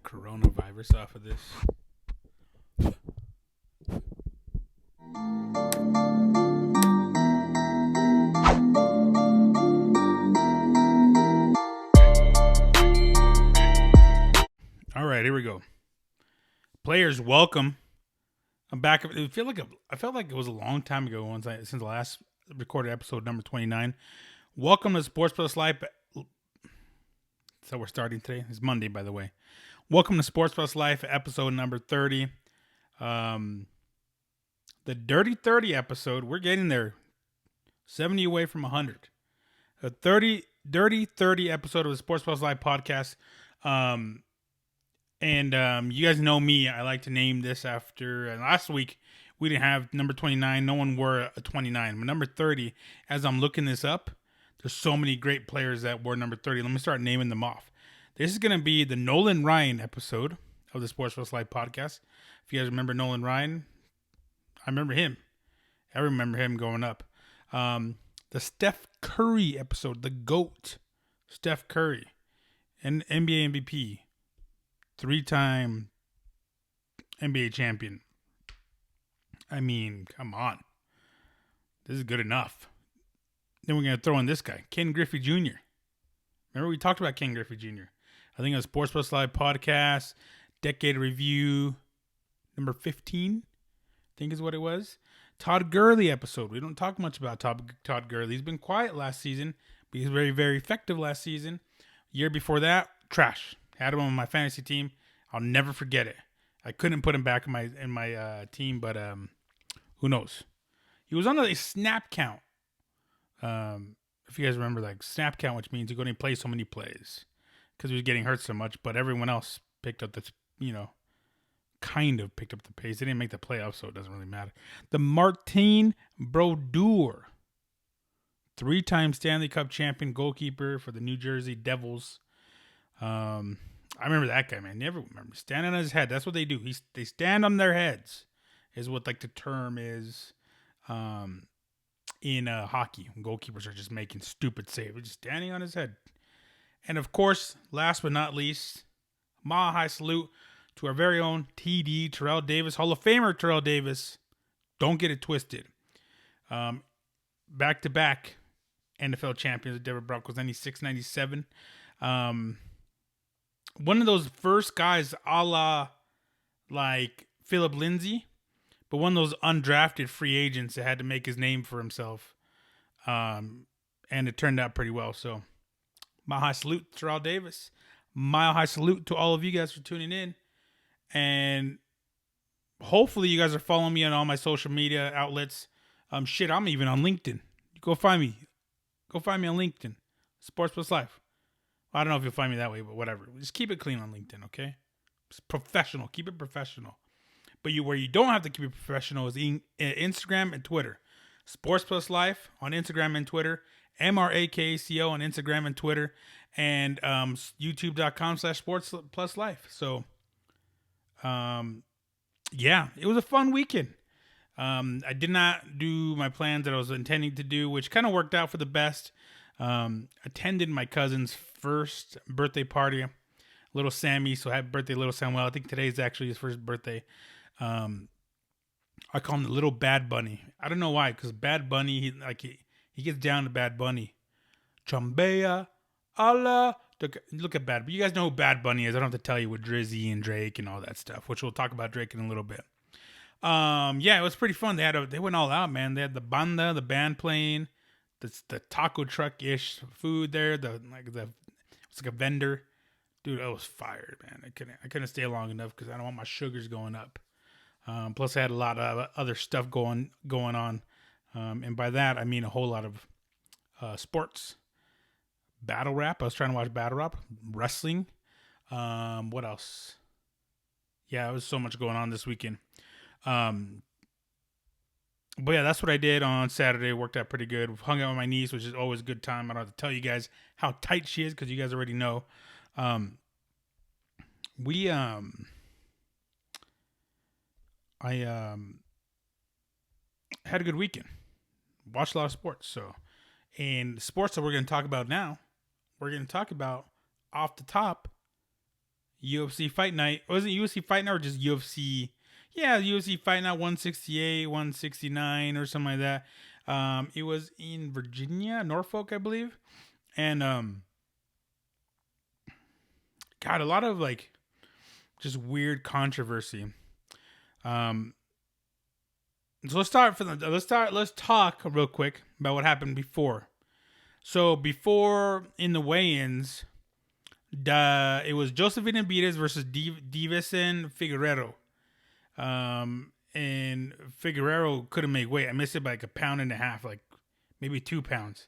coronavirus off of this. All right, here we go. Players, welcome. I'm back. I felt like it was a long time ago since the last recorded episode number 29. Welcome to Sports Plus Life. So we're starting today. It's Monday, by the way. Welcome to Sports Plus Life, episode number 30. The Dirty 30 episode. We're getting there. 70 away from 100. A Dirty 30 episode of the Sports Plus Life podcast. And you guys know me. I like to name this after. Last week, we didn't have number 29. No one wore a 29. But number 30, as I'm looking this up, there's so many great players that wore number 30. Let me start naming them off. This is going to be the Nolan Ryan episode of the Sports Plus Life podcast. If you guys remember Nolan Ryan, I remember him. I remember him going up. The Steph Curry episode, the GOAT, Steph Curry, and NBA MVP. 3-time NBA champion. I mean, come on. This is good enough. Then we're going to throw in this guy, Ken Griffey Jr. Remember we talked about Ken Griffey Jr. I think it was Sports Plus Live podcast, Decade Review, number 15, I think is what it was. Todd Gurley episode. We don't talk much about Todd Gurley. He's been quiet last season, but he's very, very effective last season. Year before that, trash. Had him on my fantasy team. I'll never forget it. I couldn't put him back in my team, but who knows? He was on a snap count. If you guys remember, like snap count, which means you're going to play so many plays because he was getting hurt so much, but everyone else picked up kind of picked up the pace. They didn't make the playoffs, so it doesn't really matter. The Martin Brodeur, 3-time Stanley Cup champion goalkeeper for the New Jersey Devils. I remember that guy, man. Never remember standing on his head. That's what they do. They stand on their heads, is what like the term is. In hockey, when goalkeepers are just making stupid saves, just standing on his head. And of course, last but not least, mile high salute to our very own TD Terrell Davis, Hall of Famer Terrell Davis. Don't get it twisted. Back to back NFL champions with Denver Broncos, 96, 97. One of those first guys, a la like Philip Lindsay. But one of those undrafted free agents that had to make his name for himself. And it turned out pretty well. So, mile high salute to Terrell Davis. Mile high salute to all of you guys for tuning in. And hopefully you guys are following me on all my social media outlets. I'm even on LinkedIn. Go find me. Go find me on LinkedIn. Sports Plus Life. I don't know if you'll find me that way, but whatever. Just keep it clean on LinkedIn, okay? It's professional. Keep it professional. But where you don't have to keep it professional is Instagram and Twitter. Sports Plus Life on Instagram and Twitter. MRAKCO on Instagram and Twitter. And YouTube.com/Sports Plus Life. So, yeah, it was a fun weekend. I did not do my plans that I was intending to do, which kind of worked out for the best. Attended my cousin's first birthday party, little Sammy. So happy birthday, little Samuel. I think today's actually his first birthday. I call him the little Bad Bunny. I don't know why, because Bad Bunny, he gets down to Bad Bunny. Chambea, Allah. Look at Bad Bunny. You guys know who Bad Bunny is. I don't have to tell you with Drizzy and Drake and all that stuff, which we'll talk about Drake in a little bit. Yeah, it was pretty fun. They went all out, man. They had the band playing, the taco truck-ish food there. It's like a vendor. Dude, I was fired, man. I couldn't stay long enough because I don't want my sugars going up. Plus, I had a lot of other stuff going on, and by that I mean a whole lot of sports, battle rap. I was trying to watch battle rap, wrestling. What else? Yeah, there was so much going on this weekend. But yeah, that's what I did on Saturday. Worked out pretty good. Hung out with my niece, which is always a good time. I don't have to tell you guys how tight she is because you guys already know. I had a good weekend. Watched a lot of sports. So, and the sports that we're going to talk about now, we're going to talk about off the top UFC Fight Night. Was it UFC Fight Night or just UFC? Yeah, UFC Fight Night 168, 169, or something like that. It was in Virginia, Norfolk, I believe. And got a lot of like just weird controversy. So let's talk real quick about what happened before. So before in the weigh-ins, it was Joseph Benavidez versus Davison Figueroa. And Figueroa couldn't make weight. I missed it by like 1.5 pounds, like maybe 2 pounds.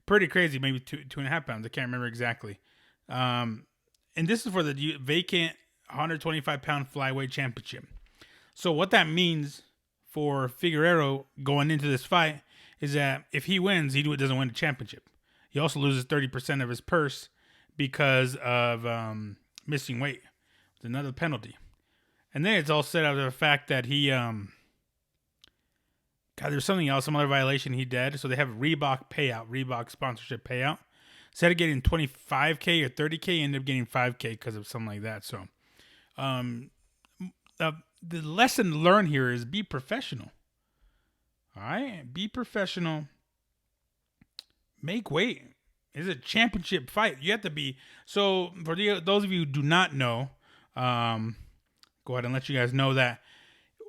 Pretty crazy, maybe 2.5 pounds. I can't remember exactly. And this is for the vacant 125-pound flyweight championship. So what that means for Figueroa going into this fight is that if he wins, he doesn't win the championship. He also loses 30% of his purse because of missing weight. It's another penalty. And then it's all set out of the fact that he, there's something else, some other violation he did. So they have Reebok sponsorship payout. Instead of getting 25K or 30K, he ended up getting 5K because of something like that. So, the lesson learned here is be professional. All right? Be professional. Make weight. It's a championship fight. You have to be. So, for those of you who do not know, go ahead and let you guys know that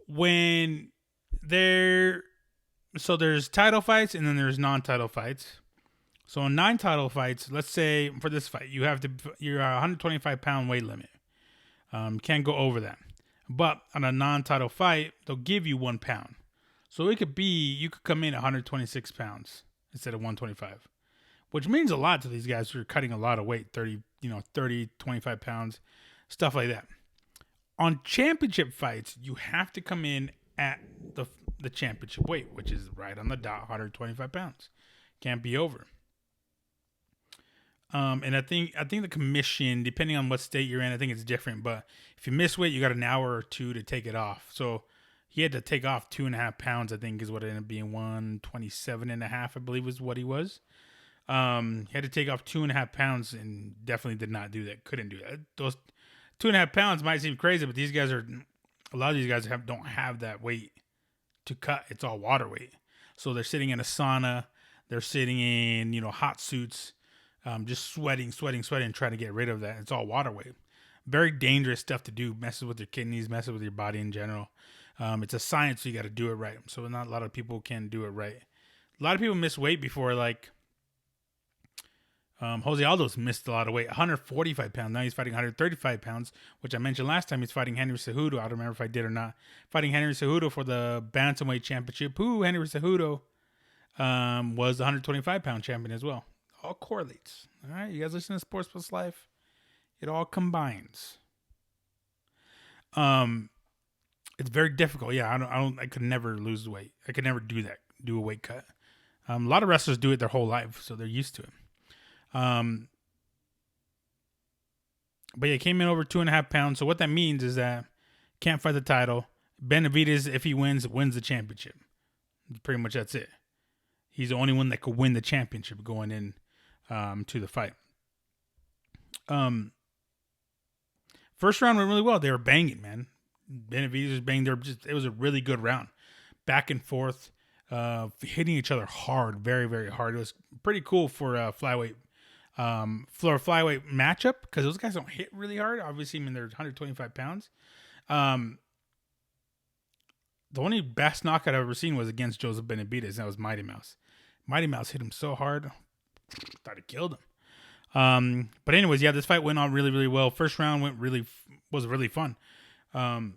when there's title fights and then there's non-title fights. So in 9 title fights, let's say for this fight, you're a 125-pound weight limit. Can't go over that. But on a non-title fight, they'll give you 1 pound. So it could be, you could come in at 126 pounds instead of 125, which means a lot to these guys who are cutting a lot of weight, 30, 25 pounds, stuff like that. On championship fights, you have to come in at the championship weight, which is right on the dot, 125 pounds. Can't be over. And I think the commission, depending on what state you're in, I think it's different. But if you miss weight, you got an hour or 2 to take it off. So he had to take off 2.5 pounds, I think is what it ended up being. 127.5, I believe was what he was. He had to take off 2.5 pounds and definitely did not do that. Couldn't do that. Those 2.5 pounds might seem crazy, but a lot of these guys don't have that weight to cut. It's all water weight. So they're sitting in a sauna. They're sitting in, hot suits. Just sweating, trying to get rid of that. It's all water weight. Very dangerous stuff to do. Messes with your kidneys, messes with your body in general. It's a science, so you got to do it right. So not a lot of people can do it right. A lot of people miss weight before, like Jose Aldo's missed a lot of weight. 145 pounds. Now he's fighting 135 pounds, which I mentioned last time. He's fighting Henry Cejudo. I don't remember if I did or not. Fighting Henry Cejudo for the Bantamweight Championship. Henry Cejudo was the 125-pound champion as well. All correlates. All right, you guys listen to Sports Plus Life. It all combines. It's very difficult. Yeah, I could never lose weight. I could never do that. Do a weight cut. A lot of wrestlers do it their whole life, so they're used to it. But yeah, came in over 2.5 pounds. So what that means is that can't fight the title. Benavidez, if he wins the championship. Pretty much that's it. He's the only one that could win the championship going in to the fight. First round went really well. They were banging, man. Benavidez was banging. It was a really good round. Back and forth, hitting each other hard, very, very hard. It was pretty cool for a flyweight matchup because those guys don't hit really hard. Obviously, they're 125 pounds. The only best knockout I've ever seen was against Joseph Benavidez. That was Mighty Mouse. Mighty Mouse hit him so hard, thought it killed him. But anyways, yeah, this fight went on really, really well. First round was really fun. A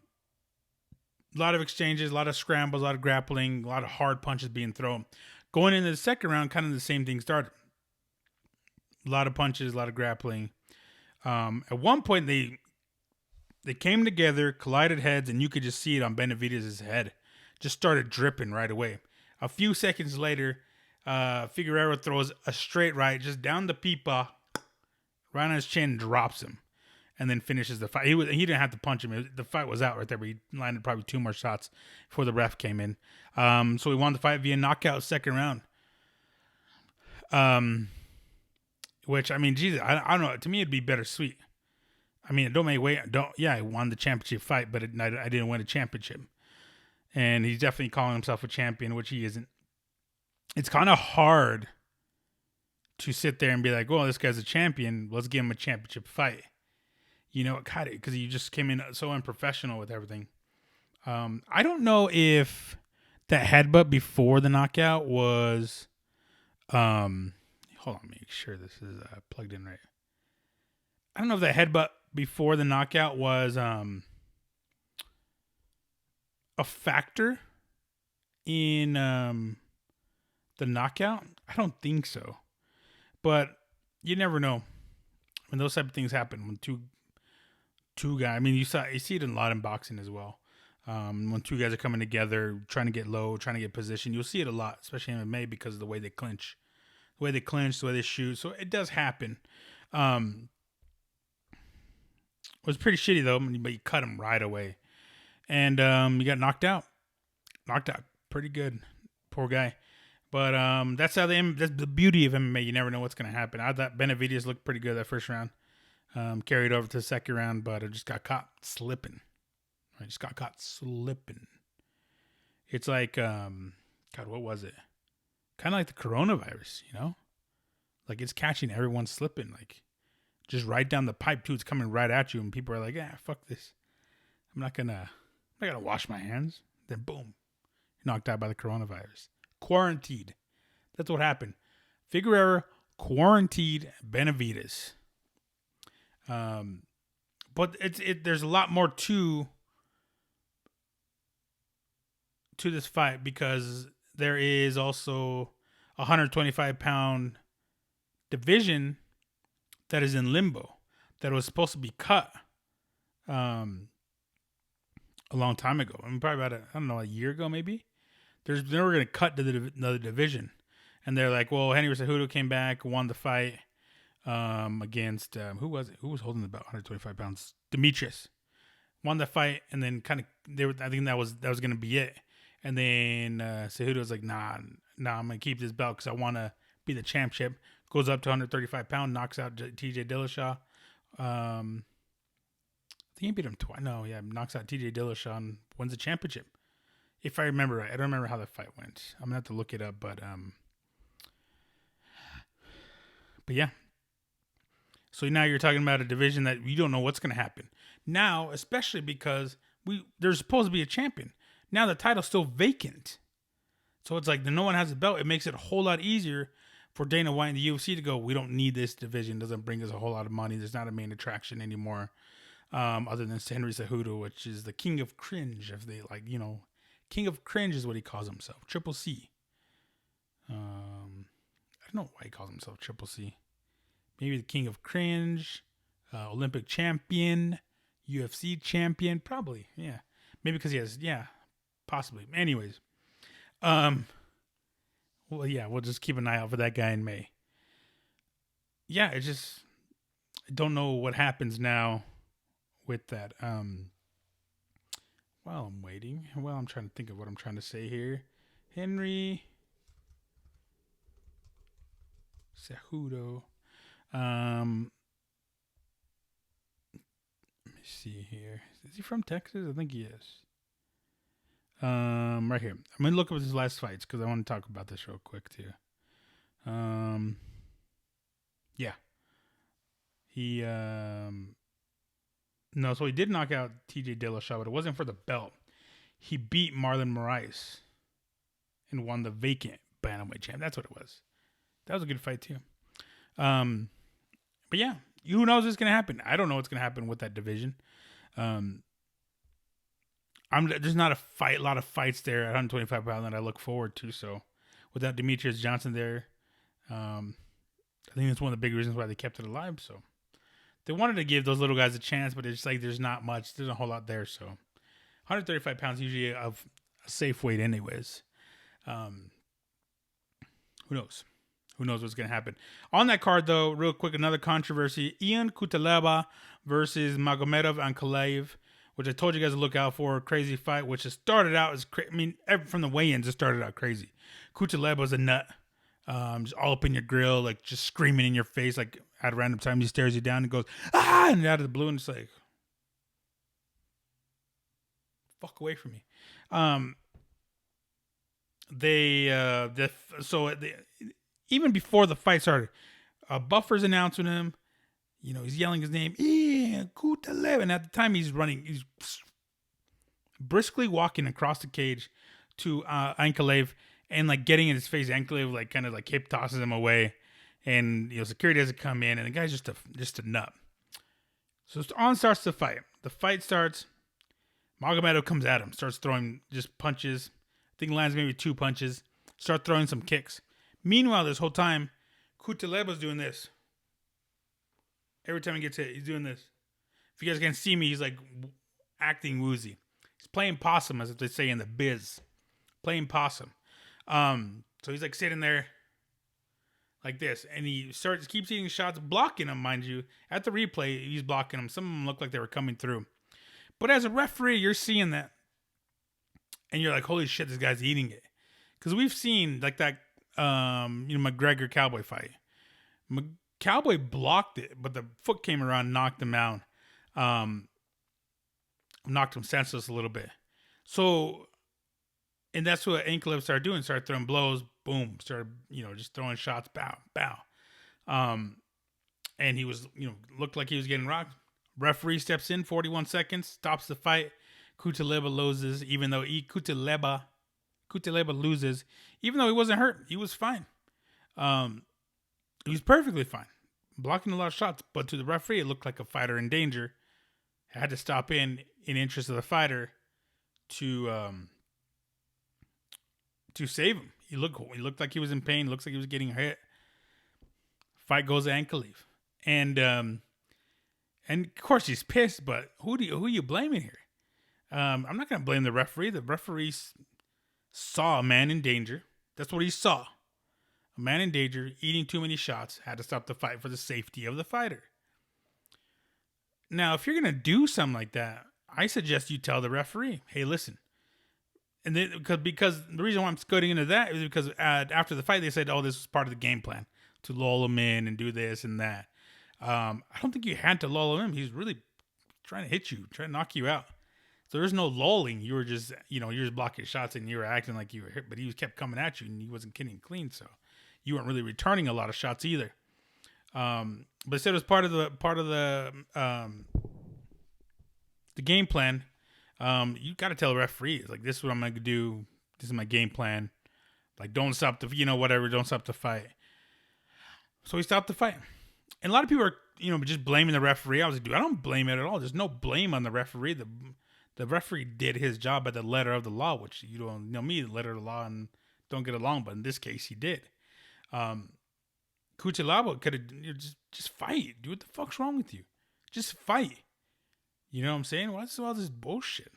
lot of exchanges, a lot of scrambles, a lot of grappling, a lot of hard punches being thrown. Going into the second round, kind of the same thing started. A lot of punches, a lot of grappling. At one point, they came together, collided heads, and you could just see it on Benavidez' head. Just started dripping right away. A few seconds later, Figueroa throws a straight right just down the pipa, right on his chin, drops him, and then finishes the fight. He didn't have to punch him. The fight was out right there, but he landed probably 2 more shots before the ref came in. So he won the fight via knockout second round. Which, Jesus, I don't know. To me, it'd be bittersweet. I mean, don't make weight. Don't. Yeah, I won the championship fight, but I didn't win a championship. And he's definitely calling himself a champion, which he isn't. It's kind of hard to sit there and be like, "Well, this guy's a champion. Let's give him a championship fight." You know, kind of because he just came in so unprofessional with everything. I don't know if that headbutt before the knockout was. Hold on, make sure this is plugged in right. I don't know if that headbutt before the knockout was a factor in the knockout. I don't think so, but you never know when those type of things happen. When two guys, I mean, you see it a lot in boxing as well. When two guys are coming together, trying to get low, trying to get position, you'll see it a lot, especially in MMA because of the way they clinch, the way they shoot. So it does happen. It was pretty shitty though, but you cut him right away, and he got knocked out pretty good, poor guy. But that's the beauty of MMA. You never know what's gonna happen. I thought Benavidez looked pretty good that first round, carried over to the second round, but it just got caught slipping. I just got caught slipping. It's like God, what was it? Kind of like the coronavirus, you know, like it's catching everyone slipping, like. Just right down the pipe too. It's coming right at you, and people are like, "Yeah, fuck this. I'm not gonna wash my hands." Then boom, you're knocked out by the coronavirus. Quarantined. That's what happened. Figueroa quarantined Benavidez. But there's a lot more to this fight because there is also a 125-pound division that is in limbo, that was supposed to be cut a long time ago. I mean, probably about a year ago maybe. They were going to cut another division, and they're like, well, Henry Cejudo came back, won the fight against who was it? Who was holding about 125 pounds? Demetrius won the fight, and then kind of I think that was going to be it. And then Cejudo was like, nah, I'm going to keep this belt because I want to be the championship. Goes up to 135 pounds, knocks out TJ Dillashaw. I think he beat him twice. No, yeah, knocks out TJ Dillashaw and wins the championship. If I remember right. I don't remember how the fight went. I'm going to have to look it up, but yeah. So now you're talking about a division that you don't know what's going to happen. Now, especially because there's supposed to be a champion. Now the title's still vacant. So it's like no one has a belt. It makes it a whole lot easier for Dana White and the UFC to go, we don't need this division. It doesn't bring us a whole lot of money. There's not a main attraction anymore, other than Henry Cejudo, which is the king of cringe. If they king of cringe is what he calls himself. Triple C. I don't know why he calls himself Triple C. Maybe the king of cringe, Olympic champion, UFC champion, probably. Yeah, maybe because he has. Yeah, possibly. Anyways, well, yeah, we'll just keep an eye out for that guy in May. Yeah, I don't know what happens now with that. While I'm waiting, I'm trying to think of what I'm trying to say here. Henry Cejudo. Let me see here. Is he from Texas? I think he is. Right here. I'm gonna look up his last fights because I want to talk about this real quick too. Yeah. He no, so he did knock out TJ Dillashaw, but it wasn't for the belt. He beat Marlon Moraes and won the vacant bantamweight champ. That's what it was. That was a good fight too. But yeah, who knows what's gonna happen? I don't know what's gonna happen with that division. There's not a lot of fights there at 125 pounds that I look forward to. So without Demetrius Johnson there, I think that's one of the big reasons why they kept it alive. So they wanted to give those little guys a chance, but it's like there's not much. There's a whole lot there. So 135 pounds usually of a safe weight anyways. Who knows? Who knows what's going to happen? On that card, though, real quick, another controversy. Ian Cutelaba versus Magomedov Ankalaev, which I told you guys to look out for. A crazy fight, which has started out as from the weigh-ins, it started out crazy. Cutelaba was a nut. Just all up in your grill, like just screaming in your face. Like at random times he stares you down and goes, ah, and out of the blue, and it's like, fuck away from me. Even before the fight started, Buffer's announcing him. You know, he's yelling his name, Kutalev, and at the time he's briskly walking across the cage to Ankalaev and like getting in his face. Ankalaev like kind of like hip tosses him away, and security doesn't come in, and the guy's just a nut. So on starts the fight. The fight starts. Magomedov comes at him, starts throwing just punches. I think lands maybe 2 punches. Start throwing some kicks. Meanwhile, this whole time, Kutaleba's doing this. Every time he gets hit, he's doing this. If you guys can see me, he's like acting woozy. He's playing possum, as if they say in the biz. Playing possum. So he's like sitting there like this, and he keeps eating shots, blocking them, mind you. At the replay, he's blocking them. Some of them look like they were coming through. But as a referee, you're seeing that, and you're like, holy shit, this guy's eating it. Because we've seen like that, McGregor Cowboy fight. Cowboy blocked it, but the foot came around, knocked him out, knocked him senseless a little bit. So, and that's what Ankalaev started doing. Started throwing blows, boom. Started, just throwing shots, bow, bow. And he was, looked like he was getting rocked. Referee steps in, 41 seconds, stops the fight. Kutaleba loses, even though Kutaleba loses, even though he wasn't hurt. He was fine. He was perfectly fine. Blocking a lot of shots, but to the referee, it looked like a fighter in danger. Had to stop in interest of the fighter to save him. He looked like he was in pain. Looks like he was getting hit. Fight goes to Ankalaev. And of course he's pissed, but who are you blaming here? I'm not going to blame the referee. The referee saw a man in danger. That's what he saw. A man in danger, eating too many shots, had to stop the fight for the safety of the fighter. Now, if you're going to do something like that, I suggest you tell the referee, hey, listen. And then, because the reason why I'm scooting into that is because after the fight, they said, oh, this was part of the game plan to lull him in and do this and that. I don't think you had to lull him in. He's really trying to hit you, trying to knock you out. So there's no lulling. You were just, you're just blocking shots and you were acting like you were hit, but he kept coming at you and he wasn't getting clean. So you weren't really returning a lot of shots either. But instead it was part of the game plan. You got to tell the referee, like, this is what I'm going to do. This is my game plan. Like, don't stop don't stop the fight. So he stopped the fight. And a lot of people are, just blaming the referee. I was like, dude, I don't blame it at all. There's no blame on the referee. The referee did his job by the letter of the law, which you don't know me, the letter of the law, and don't get along. But in this case, he did. Kuchelaba could have just fight. Dude, what the fuck's wrong with you? Just fight. You know what I'm saying? What's all this bullshit?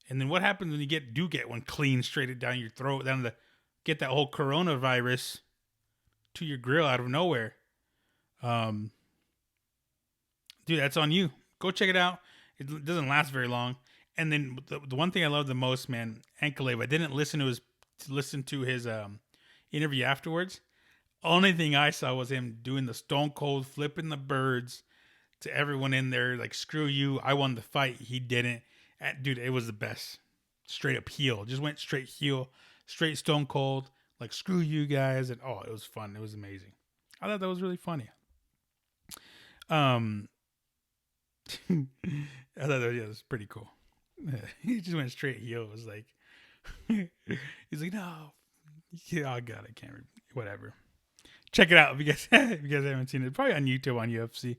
And then what happens when you get one clean straight down your throat, get that whole coronavirus to your grill out of nowhere? Dude, that's on you. Go check it out. It doesn't last very long. And then the one thing I love the most, man, Ankalaev, I didn't listen to his interview afterwards. Only thing I saw was him doing the stone cold flipping the birds to everyone in there, like, screw you, I won the fight. He didn't. Dude, it was the best. Straight up heel. Just went straight heel, straight stone cold, like, screw you guys. And it was fun. It was amazing. I thought that was really funny. I thought that was pretty cool. He just went straight heel. It was like, he's like, no, yeah, oh God, I can't. Whatever. Check it out if you guys haven't seen it. Probably on YouTube on UFC.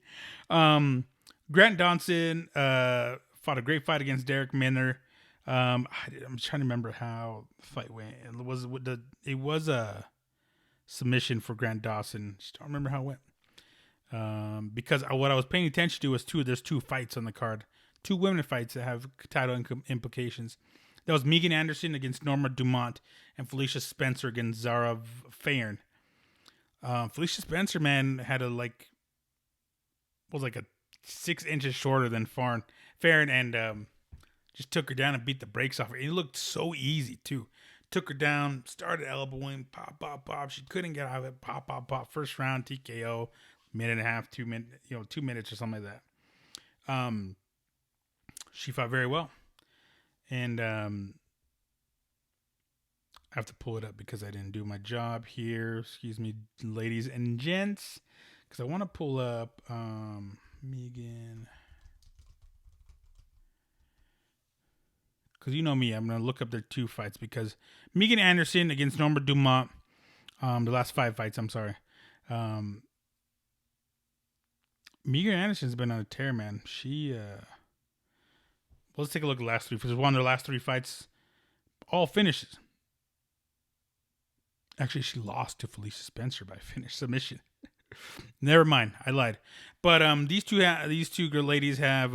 Grant Dawson fought a great fight against Derek Minner. I'm trying to remember how the fight went. It was a submission for Grant Dawson. Just don't remember how it went. Because what I was paying attention to was there's two fights on the card. Two women fights that have title implications. That was Megan Anderson against Norma Dumont and Felicia Spencer against Zara Fairn. Felicia Spencer, man, had was like a 6 inches shorter than Fairn, and just took her down and beat the brakes off her. It looked so easy too. Took her down, started elbowing, pop, pop, pop. She couldn't get out of it. Pop, pop, pop. First round TKO. minute and a half, 2 minutes, 2 minutes or something like that. She fought very well, and I have to pull it up because I didn't do my job here. Excuse me, ladies and gents, because I want to pull up Megan. Because you know me, I'm going to look up their 2 fights because Megan Anderson against Norma Dumont, the last 5 fights, I'm sorry. Megan Anderson's been on a tear, man. She, let's take a look at the last 3. She's won their last 3 fights, all finishes. Actually, she lost to Felicia Spencer by finish submission. Never mind, I lied. But these two ladies have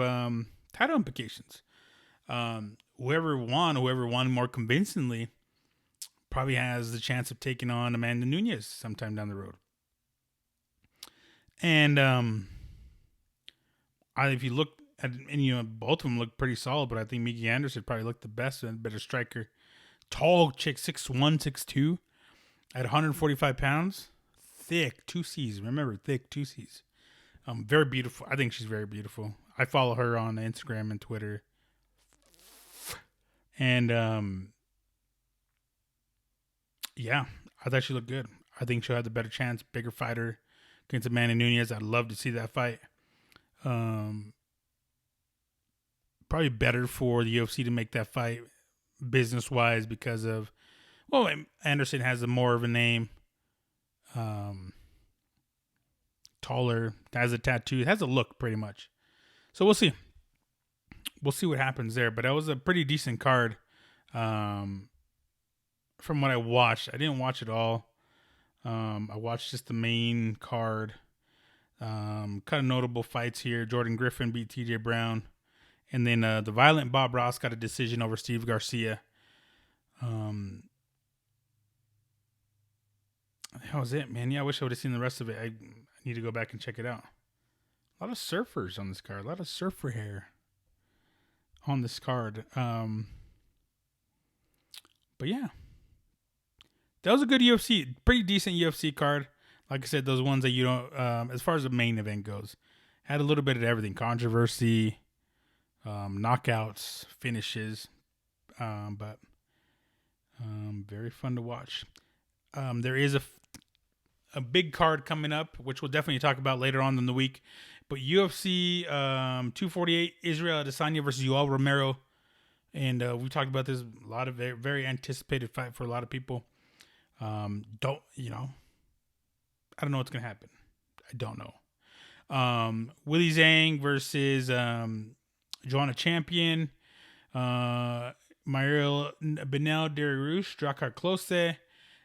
title implications. Whoever won more convincingly, probably has the chance of taking on Amanda Nunes sometime down the road. And if you look at, and both of them look pretty solid, but I think Megan Anderson probably looked the best and better striker. Tall chick, 6'1", 6'2", at 145 pounds. Thick, 2 C's. Remember, thick, 2 C's. Very beautiful. I think she's very beautiful. I follow her on Instagram and Twitter. And, yeah, I thought she looked good. I think she'll have the better chance, bigger fighter against Amanda Nunes. I'd love to see that fight. Probably better for the UFC to make that fight business-wise because of, well, Anderson has more of a name. Taller, has a tattoo, has a look pretty much. So we'll see. We'll see what happens there. But that was a pretty decent card. From what I watched, I didn't watch it all. I watched just the main card. Kind of notable fights here. Jordan Griffin beat TJ Brown. And then the violent Bob Ross got a decision over Steve Garcia. That was it, man. Yeah, I wish I would have seen the rest of it. I need to go back and check it out. A lot of surfers on this card. A lot of surfer hair on this card. But yeah. That was a good UFC. Pretty decent UFC card. Like I said, those ones that you don't, as far as the main event goes, had a little bit of everything. Controversy, knockouts, finishes. But very fun to watch. There is a big card coming up, which we'll definitely talk about later on in the week. But UFC 248, Israel Adesanya versus Yoel Romero. And we talked about this, a lot of very, very anticipated fight for a lot of people. I don't know what's going to happen. I don't know. Willie Zhang versus Joanna Champion. Mariel Benel Dariush, Drakkar Klose.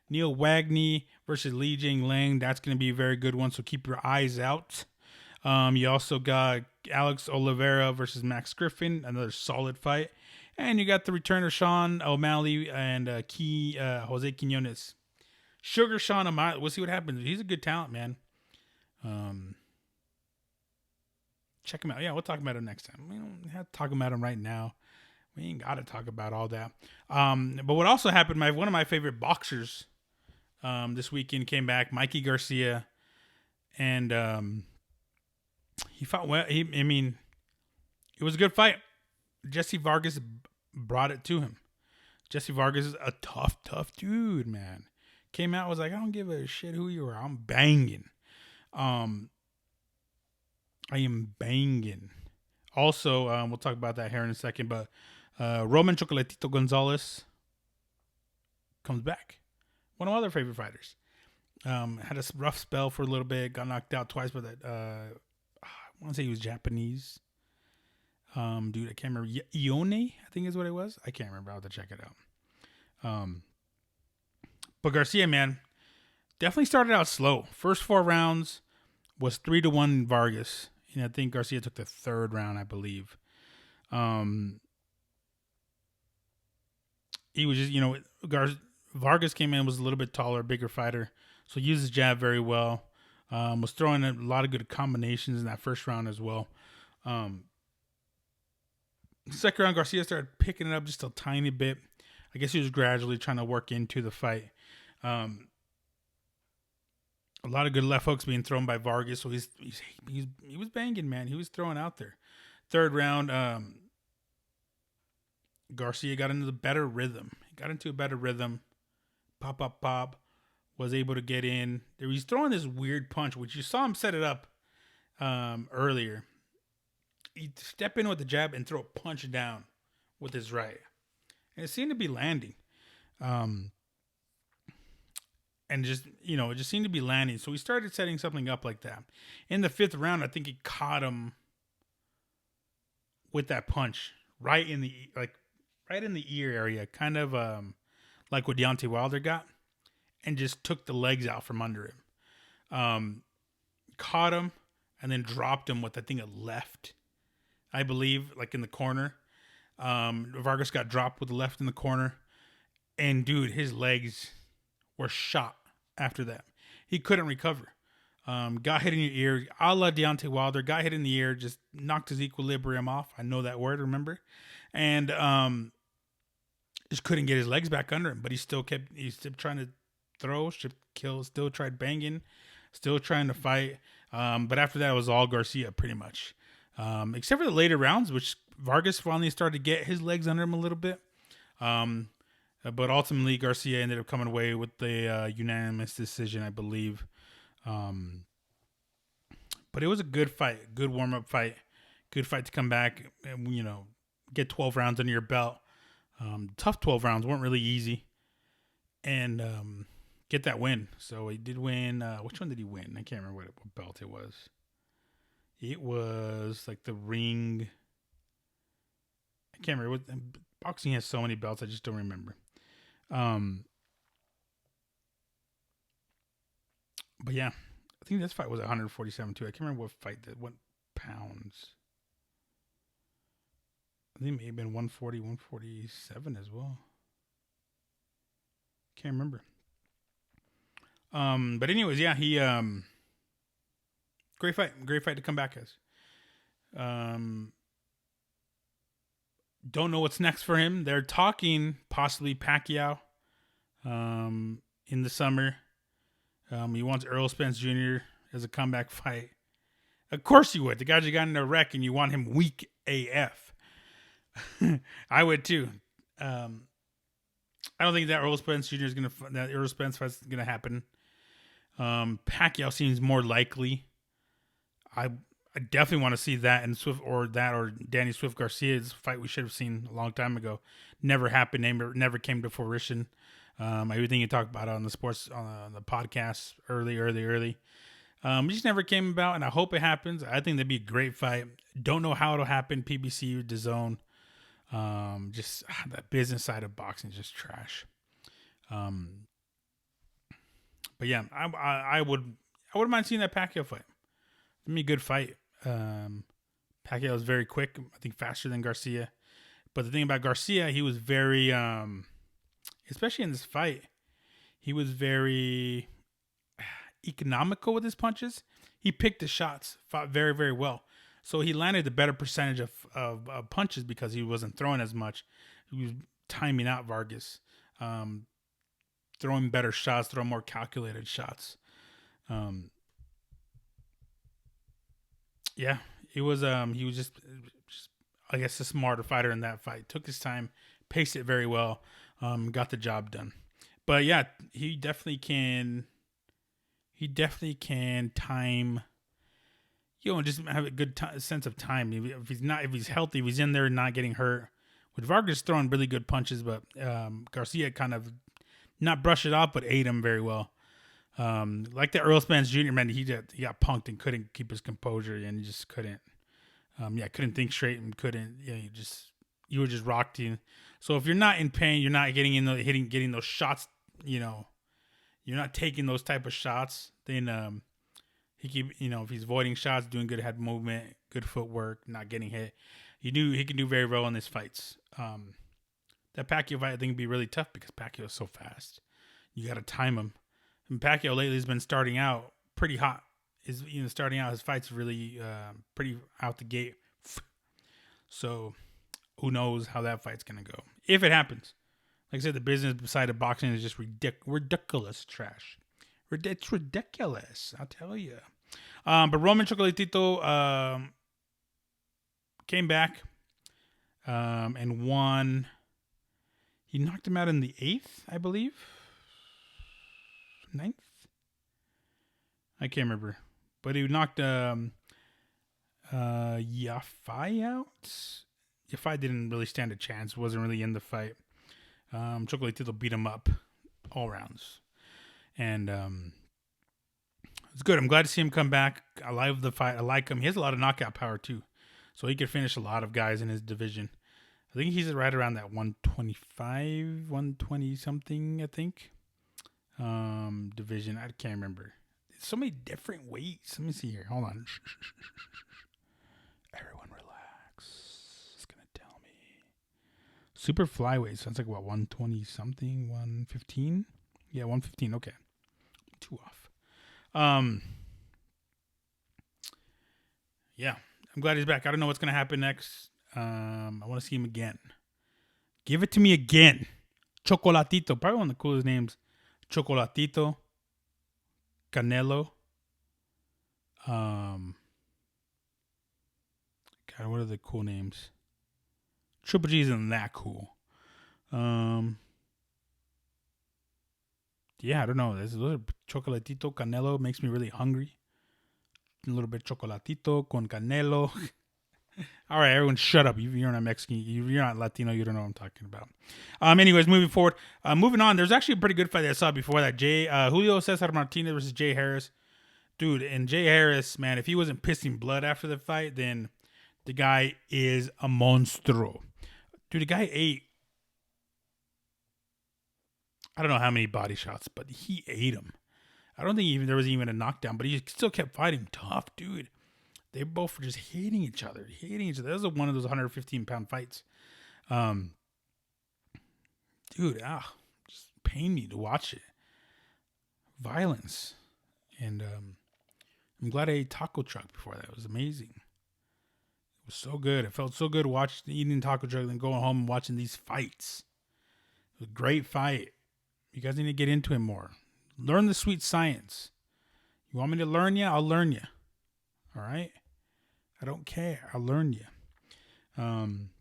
Neil Wagney versus Li Jingliang. That's going to be a very good one, so keep your eyes out. You also got Alex Oliveira versus Max Griffin, another solid fight. And you got the return of Sean O'Malley and Jose Quinones. Sugar Sean O'Malley. We'll see what happens. He's a good talent, man. Check him out. Yeah, we'll talk about him next time. We don't have to talk about him right now. We ain't got to talk about all that. But what also happened, one of my favorite boxers this weekend came back, Mikey Garcia. And he fought well. It was a good fight. Jesse Vargas brought it to him. Jesse Vargas is a tough dude, man. Came out, was like, I don't give a shit who you are. I'm banging. I am banging. Also, we'll talk about that here in a second, but Roman Chocolatito Gonzalez comes back. One of my other favorite fighters. Had a rough spell for a little bit. Got knocked out twice by that. I want to say he was Japanese. Dude, I can't remember. Ione, I think is what it was. I can't remember. I'll have to check it out. But Garcia, man, definitely started out slow. First 4 rounds was 3-1 Vargas. And I think Garcia took the 3rd round, I believe. He was just, Vargas came in, was a little bit taller, bigger fighter. So used his jab very well. Was throwing a lot of good combinations in that first round as well. Second round, Garcia started picking it up just a tiny bit. I guess he was gradually trying to work into the fight. A lot of good left hooks being thrown by Vargas. So he was banging, man. He was throwing out there. Third round, Garcia got into the better rhythm. He got into a better rhythm. Pop, pop, pop. Was able to get in. He's throwing this weird punch, which you saw him set it up earlier. He'd step in with the jab and throw a punch down with his right. And it seemed to be landing. And just, it just seemed to be landing. So he started setting something up like that. In the fifth round, I think he caught him with that punch right in the ear area, kind of like what Deontay Wilder got, and just took the legs out from under him. Caught him and then dropped him with, I think, a left, I believe, like in the corner. Vargas got dropped with the left in the corner. And, dude, his legs were shot after that. He couldn't recover. Got hit in your ear, a la Deontay Wilder. Got hit in the ear, just knocked his equilibrium off. I know that word, remember? And just couldn't get his legs back under him. But he still kept trying to throw, kill, still tried banging, still trying to fight. But after that, it was all Garcia pretty much. Except for the later rounds, which Vargas finally started to get his legs under him a little bit. But ultimately, Garcia ended up coming away with the unanimous decision, I believe. But it was a good fight, good warm-up fight, good fight to come back and, get 12 rounds under your belt. Tough 12 rounds, weren't really easy. And get that win. So he did win. Which one did he win? I can't remember what belt it was. It was like the ring. I can't remember. Boxing has so many belts, I just don't remember. But yeah, I think this fight was 147 too. I can't remember what pounds. I think it may have been 140, 147 as well. Can't remember. But anyways, yeah, he great fight to come back as. Don't know what's next for him. They're talking possibly Pacquiao in the summer. He wants Errol Spence Jr. as a comeback fight. Of course you would. The guy just got in a wreck and you want him weak AF. I would too. I don't think that Errol Spence Jr. that Errol Spence fight is gonna happen. Pacquiao seems more likely. I definitely want to see that and or Danny Swift Garcia's fight we should have seen a long time ago. Never happened. Never came to fruition. Everything you talked about on the sports on the podcast early. It just never came about, and I hope it happens. I think that'd be a great fight. Don't know how it'll happen. PBC, DAZN. Just that business side of boxing is just trash. But yeah, I wouldn't mind seeing that Pacquiao fight. It'd be a good fight. Pacquiao is very quick. I think faster than Garcia. But the thing about Garcia, he was very, especially in this fight, he was very economical with his punches. He picked his shots, fought very, very well. So he landed a better percentage of punches because he wasn't throwing as much. He was timing out Vargas, throwing better shots, throwing more calculated shots. Yeah, he was just I guess a smarter fighter in that fight. Took his time, paced it very well, got the job done. But yeah, he definitely can time, just have a good sense of time. If he's healthy, if he's in there and not getting hurt. With Vargas throwing really good punches, but Garcia kind of not brushed it off, but ate him very well. Like the Errol Spence Jr. man, he got punked and couldn't keep his composure, and he just couldn't. Couldn't think straight and couldn't. You were just rocked in. So if you're not in pain, you're not getting those shots. You're not taking those type of shots. Then if he's avoiding shots, doing good head movement, good footwork, not getting hit, he can do very well in his fights. That Pacquiao fight I think would be really tough because Pacquiao is so fast. You got to time him. And Pacquiao lately has been starting out pretty hot. Starting out his fights really pretty out the gate. So who knows how that fight's gonna go if it happens. Like I said, the business side of boxing is just ridiculous trash. It's ridiculous, I'll tell you. But Roman Chocolatito came back and won. He knocked him out in the 8th, I believe. 9th? I can't remember. But he knocked Yafai out. Yafai didn't really stand a chance. Wasn't really in the fight. Chocolatito beat him up all rounds. And it's good. I'm glad to see him come back. I love the fight. I like him. He has a lot of knockout power, too. So he could finish a lot of guys in his division. I think he's right around that 125, 120 something, I think. Division. I can't remember. So many different weights. Let me see here. Hold on. Everyone relax. It's going to tell me. Super flyweight. Sounds like what, 120 something? 115? Yeah, 115. Okay. 2 off. Yeah. I'm glad he's back. I don't know what's going to happen next. I want to see him again. Give it to me again. Chocolatito. Probably one of the coolest names. Chocolatito. Canelo. God, what are the cool names? Triple G isn't that cool. Yeah, I don't know. Those are Chocolatito, Canelo makes me really hungry. A little bit Chocolatito con Canelo. All right, everyone, shut up. You're not Mexican. You're not Latino. You don't know what I'm talking about. Anyways, moving forward. Moving on. There's actually a pretty good fight that I saw before that. Julio Cesar Martinez versus Jay Harris. Dude, and Jay Harris, man, if he wasn't pissing blood after the fight, then the guy is a monstro. Dude, the guy ate, I don't know how many body shots, but he ate him. I don't think there was even a knockdown, but he still kept fighting tough, dude. They both were just hating each other. That was one of those 115-pound fights. Dude, just pained me to watch it. Violence. And I'm glad I ate taco truck before that. It was amazing. It was so good. It felt so good eating taco truck and then going home and watching these fights. It was a great fight. You guys need to get into it more. Learn the sweet science. You want me to learn you? I'll learn you. All right? I don't care. I'll learn you. But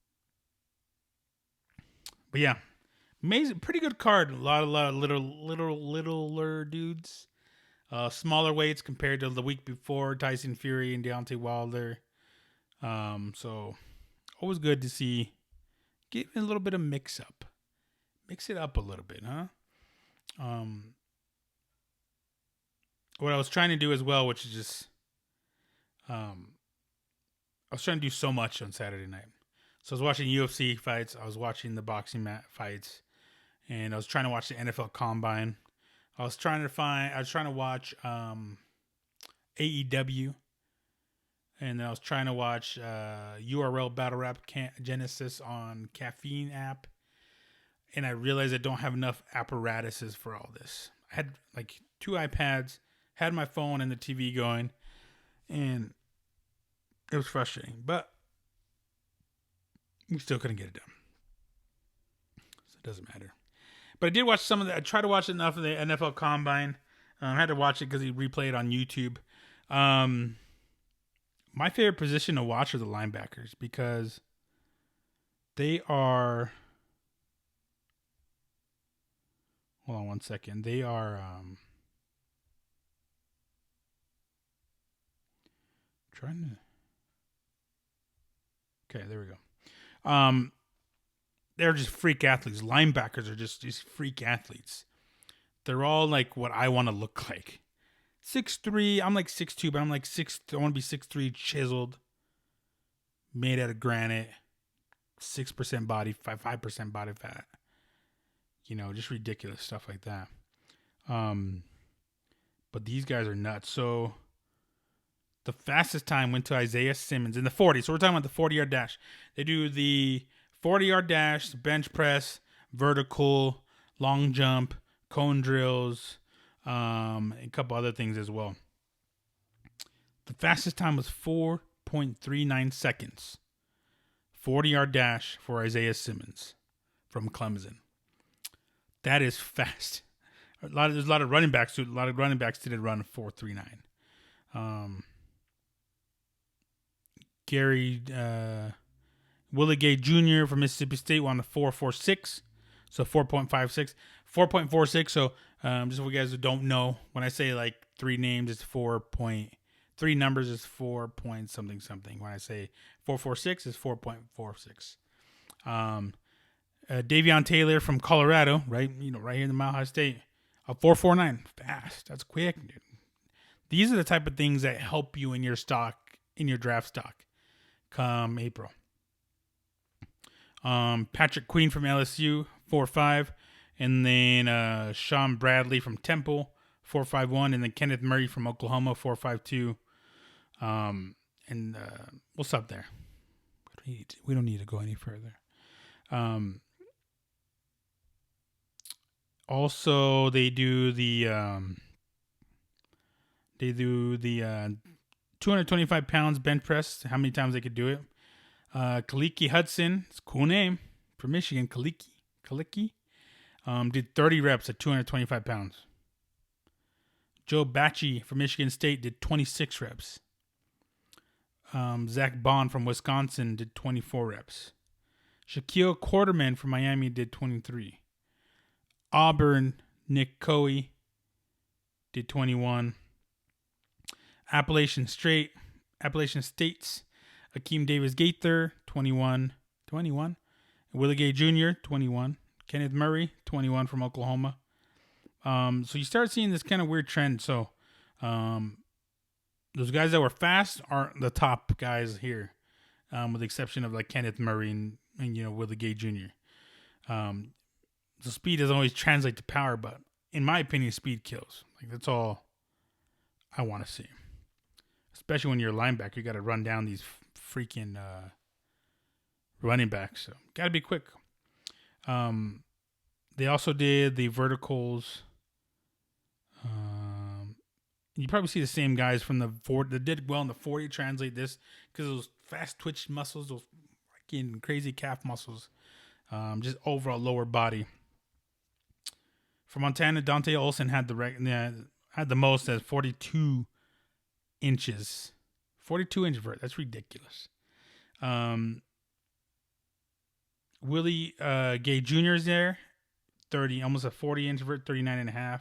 yeah, amazing, pretty good card. A lot of littler dudes. Smaller weights compared to the week before, Tyson Fury and Deontay Wilder. So always good to see. Get a little bit of mix up. Mix it up a little bit, huh? What I was trying to do as well, which is just, I was trying to do so much on Saturday night. So I was watching UFC fights. I was watching the boxing fights. And I was trying to watch the NFL Combine. I was trying to watch AEW. And then I was trying to watch URL Battle Rap Genesis on Caffeine app. And I realized I don't have enough apparatuses for all this. I had like 2 iPads, had my phone and the TV going. And it was frustrating. But we still couldn't get it done. So it doesn't matter. But I did watch some of the. I tried to watch enough of the NFL Combine. I had to watch it because he replayed it on YouTube. My favorite position to watch are the linebackers because they are. Hold on one second. They are. Trying to. Okay, there we go. They're just freak athletes. Linebackers are just these freak athletes. They're all like what I want to look like. 6'3", I'm like 6'2", but I'm like 6. I want to be 6'3", chiseled, made out of granite, 6% body, 5% body fat. You know, just ridiculous stuff like that. But these guys are nuts. So the fastest time went to Isaiah Simmons in the 40. So we're talking about the 40-yard dash. They do the 40-yard dash, bench press, vertical, long jump, cone drills, a couple other things as well. The fastest time was 4.39 seconds. 40-yard dash for Isaiah Simmons from Clemson. That is fast. There's a lot of running backs too. A lot of running backs didn't run 4.39. Gary Willie Gay Jr. from Mississippi State won a 4.46, so 4.56, 4.46. So just for you guys who don't know, when I say like three names, it's 3 numbers is 4 point something something. When I say 4.46, it's 4.46. Davion Taylor from Colorado, right here in the Mile High State, a 4.49, fast. That's quick, dude. These are the type of things that help you in your draft stock, come April. Patrick Queen from LSU, 4.5, and then Sean Bradley from Temple, 4.51, and then Kenneth Murray from Oklahoma, 4.52. And we'll stop there. We don't need to go any further. Also, they do the 225 pounds bench press. How many times they could do it? Kaliki Hudson, it's a cool name, from Michigan. Kaliki did 30 reps at 225 pounds. Joe Bacci from Michigan State did 26 reps. Zach Bond from Wisconsin did 24 reps. Shaquille Quarterman from Miami did 23. Auburn, Nick Coe did 21. Appalachian State's Akeem Davis Gaither, 21. Willie Gay Jr., 21. Kenneth Murray, 21 from Oklahoma. So you start seeing this kind of weird trend. So those guys that were fast aren't the top guys here, with the exception of like Kenneth Murray and Willie Gay Jr. So speed doesn't always translate to power, but in my opinion, speed kills. Like, that's all I want to see. Especially when you're a linebacker, you got to run down these freaking running backs. So got to be quick. They also did the verticals. You probably see the same guys from the 40 that did well in the 40. Translate this because those fast twitch muscles, those freaking crazy calf muscles, just overall lower body. For Montana, Dante Olson had the most at 42 inches. 42-inch vert. That's ridiculous. Willie Gay Jr. is there. 30, almost a 40-inch vert, 39.5.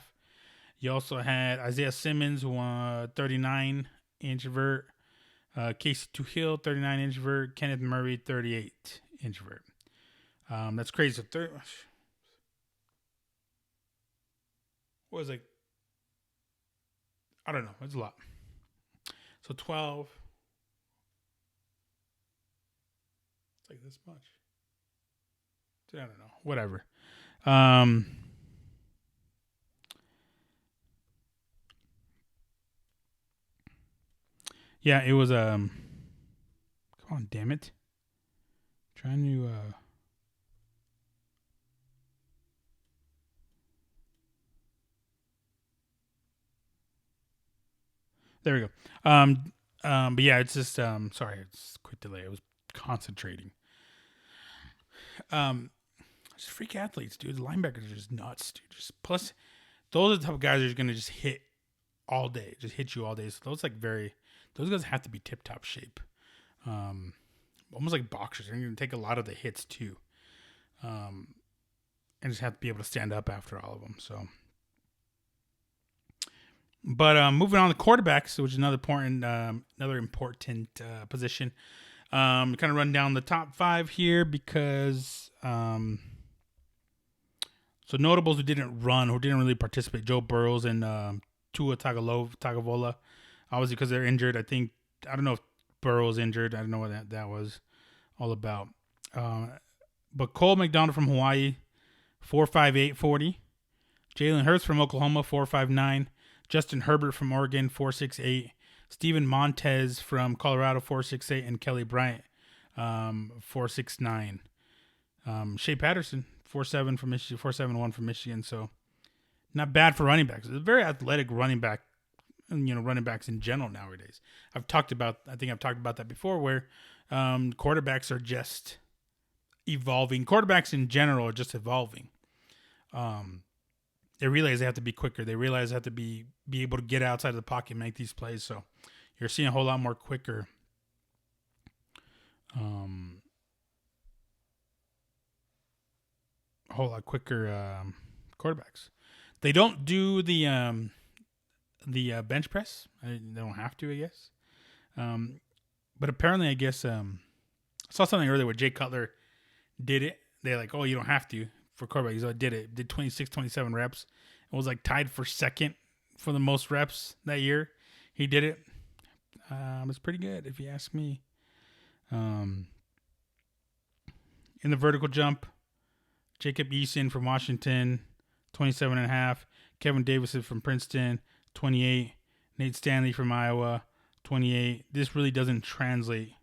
You also had Isaiah Simmons, 39-inch vert. Casey Tuhill, 39-inch vert. Kenneth Murray, 38-inch vert. That's crazy. What was it? I don't know. It's a lot. So 12. It's like this much. I don't know. Whatever. Yeah, it was come on, damn it. Trying to there we go. But yeah, it's just sorry, it's a quick delay. I was concentrating. Just freak athletes, dude. The linebackers are just nuts, dude. Just plus, those are the type of guys that are gonna just hit all day, just hit you all day. So those guys have to be tip top shape, almost like boxers. They're gonna take a lot of the hits too, and just have to be able to stand up after all of them. So. But moving on to quarterbacks, which is another important position. Kind of run down the top 5 here because so notables who didn't really participate: Joe Burrows and Tua Tagovailoa. Obviously, because they're injured. I don't know if Burrow's injured. I don't know what that was all about. But Cole McDonald from Hawaii, 4.58 40. Jalen Hurts from Oklahoma, 4.59. Justin Herbert from Oregon, 4.68. Steven Montez from Colorado, 4.68. And Kelly Bryant, 4.69. Shea Patterson, 4.7 from Michigan, 4.71 from Michigan. So not bad for running backs. It's a very athletic running back, running backs in general nowadays. I think I've talked about that before, where quarterbacks are just evolving. Quarterbacks in general are just evolving. they realize they have to be quicker. They realize they have to be able to get outside of the pocket and make these plays. So you're seeing a whole lot more quicker. A whole lot quicker quarterbacks. They don't do the bench press. They don't have to, I guess. But apparently, I guess I saw something earlier where Jay Cutler did it. They're like, oh, you don't have to for quarterback. So I did it. Did 26, 27 reps. It was like tied for second for the most reps that year. He did it. It's pretty good if you ask me. In the vertical jump, Jacob Eason from Washington, 27.5. Kevin Davidson from Princeton, 28. Nate Stanley from Iowa, 28. This really doesn't translate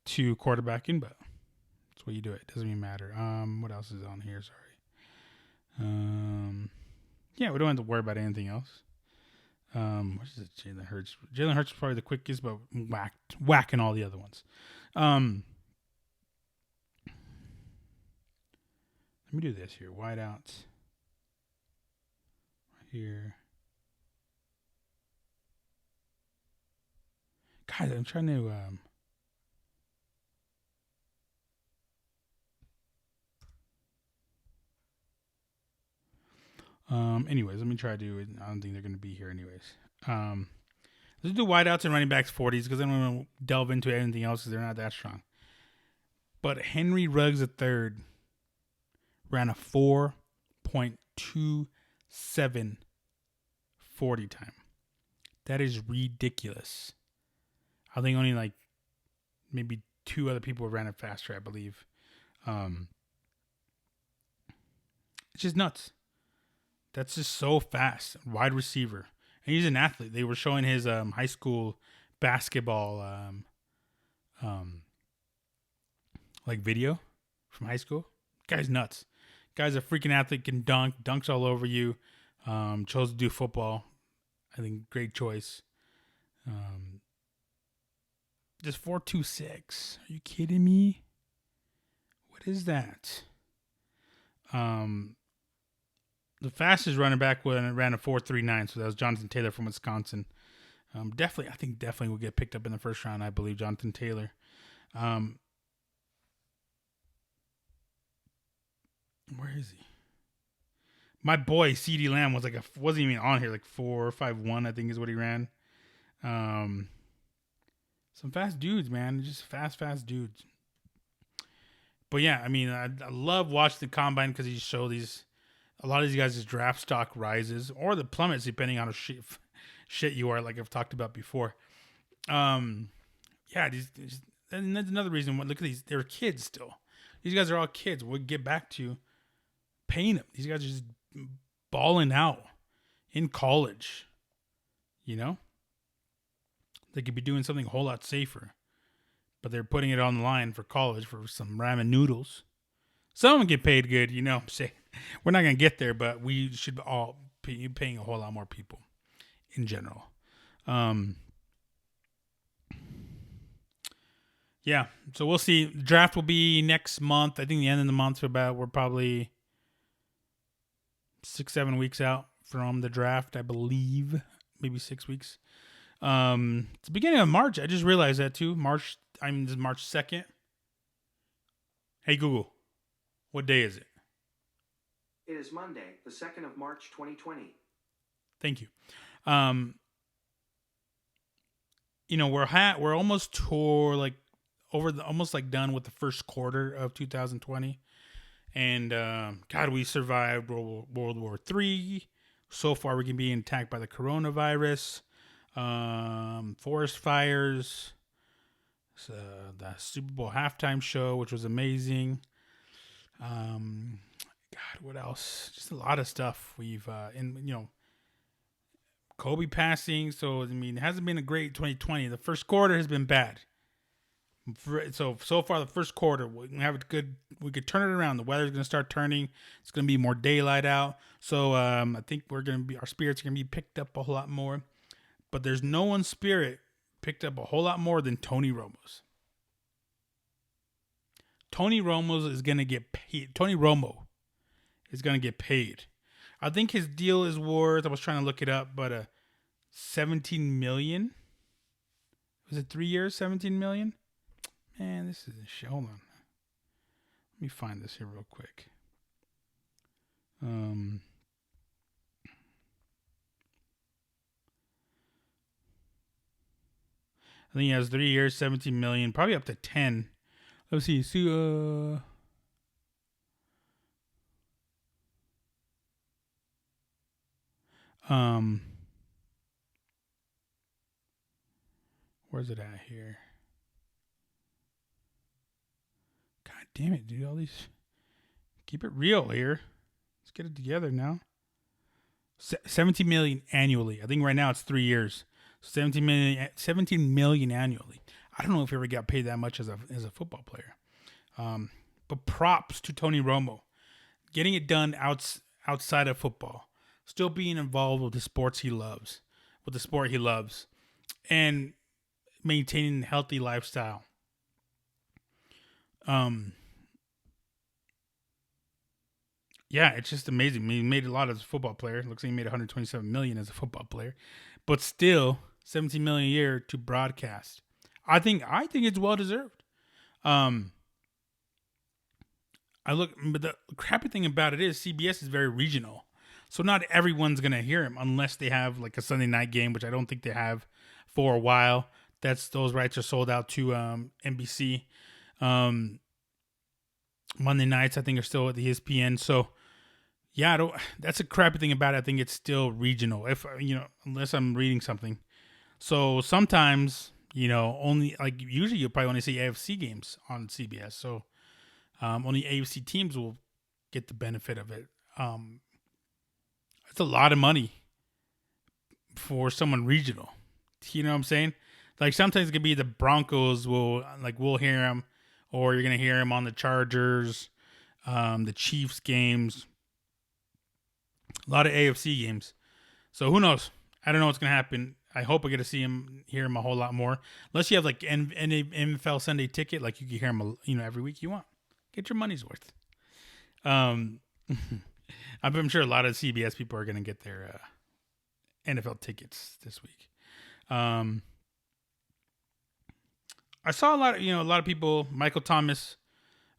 to quarterbacking, but that's what you do. It doesn't even matter. What else is on here? Sorry. Yeah, we don't have to worry about anything else. What is it? Jalen Hurts. Jalen Hurts is probably the quickest, but whacking all the other ones. Let me do this here. Wideouts. Right here. Guys, I'm trying to anyways, let me try to do it. I don't think they're going to be here anyways. Let's do wideouts and running backs 40s because I don't want to delve into anything else because they're not that strong. But Henry Ruggs III ran a 4.27 40 time. That is ridiculous. I think only like maybe 2 other people ran it faster, I believe. It's just nuts. That's just so fast. Wide receiver. And he's an athlete. They were showing his high school basketball like video from high school. Guy's nuts. Guy's a freaking athlete, can dunks all over you. Chose to do football. I think great choice. Just 4.26. Are you kidding me? What is that? The fastest running back ran a 4.39, so that was Jonathan Taylor from Wisconsin. Definitely will get picked up in the first round, I believe, Jonathan Taylor. Where is he? My boy CeeDee Lamb was wasn't even on here, like 4.51, I think is what he ran. Some fast dudes, man. Just fast dudes. But yeah, I mean, I love watching the combine because he show a lot of these guys' draft stock rises or the plummets depending on how shit you are, like I've talked about before. Yeah, and that's another reason. Look at these; they're kids still. These guys are all kids. We'll get back to paying them. These guys are just balling out in college. You know, they could be doing something a whole lot safer, but they're putting it on the line for college for some ramen noodles. Some of them get paid good, you know. Say we're not gonna get there, but we should all be paying a whole lot more people in general. Yeah, so we'll see. The draft will be next month. I think the end of the month. We're probably 6-7 weeks out from the draft, I believe. Maybe 6 weeks. It's the beginning of March. I just realized that too. March 2nd. Hey Google, what day is it? It is Monday, the 2nd of March, 2020. Thank you. We're almost almost done with the first quarter of 2020, and God, we survived World War III. So far, we can be attacked by the coronavirus, forest fires, the Super Bowl halftime show, which was amazing. God, what else? Just a lot of stuff. We've Kobe passing. So I mean, it hasn't been a great 2020. The first quarter has been bad. So far the first quarter we could turn it around. The weather's going to start turning. It's going to be more daylight out. So I think our spirits are going to be picked up a whole lot more. But there's no one's spirit picked up a whole lot more than Tony Romo's. Tony Romo is going to get paid. I think his deal is worth. I was trying to look it up, but 17 million. Was it 3 years? 17 million. Man, this is a shit. Hold on. Let me find this here real quick. I think he has 3 years, 17 million, probably up to 10. Let's see. Where's it at here? God damn it, dude. All these. Keep it real here. Let's get it together now. 17 million annually. I think right now it's 3 years. 17 million annually. I don't know if he ever got paid that much as a football player. But props to Tony Romo. Getting it done outside of football. Still being involved with the sports he loves. With the sport he loves. And maintaining a healthy lifestyle. Yeah, it's just amazing. I mean, he made a lot as a football player. Looks like he made 127 million as a football player. But still, 17 million a year to broadcast. I think it's well deserved. But the crappy thing about it is CBS is very regional. So not everyone's gonna hear him unless they have like a Sunday night game, which I don't think they have for a while. Those rights are sold out to NBC. Monday nights I think are still at the ESPN. So yeah, that's a crappy thing about it. I think it's still regional. If unless I'm reading something. So sometimes, only like usually you'll probably only see AFC games on CBS. So only AFC teams will get the benefit of it. It's a lot of money for someone regional. You know what I'm saying? Like sometimes it could be the Broncos we'll hear him, or you're gonna hear him on the Chargers, the Chiefs games, a lot of AFC games. So who knows? I don't know what's gonna happen. I hope I get to hear him a whole lot more. Unless you have like an NFL Sunday ticket, like you can hear him, every week you want. Get your money's worth. I'm sure a lot of CBS people are gonna get their NFL tickets this week. I saw a lot of people, Michael Thomas,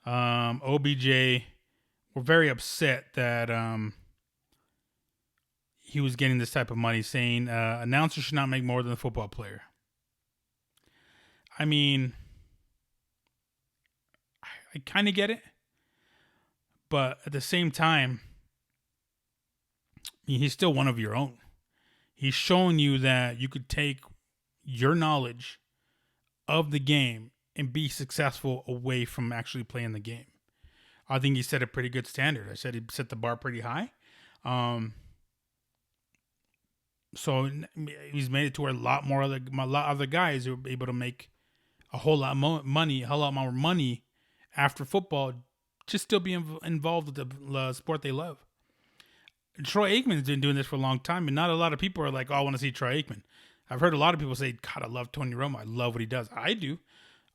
OBJ, were very upset that he was getting this type of money, saying announcers should not make more than a football player. I mean, I kind of get it, but at the same time, he's still one of your own. He's showing you that you could take your knowledge of the game and be successful away from actually playing the game. I think he set a pretty good standard. I said he set the bar pretty high. So he's made it to where a lot other guys are able to make a whole lot more money after football, just still be involved with the sport they love. Troy Aikman's been doing this for a long time, and not a lot of people are like, "Oh, I want to see Troy Aikman." I've heard a lot of people say, "God, I love Tony Romo. I love what he does." I do.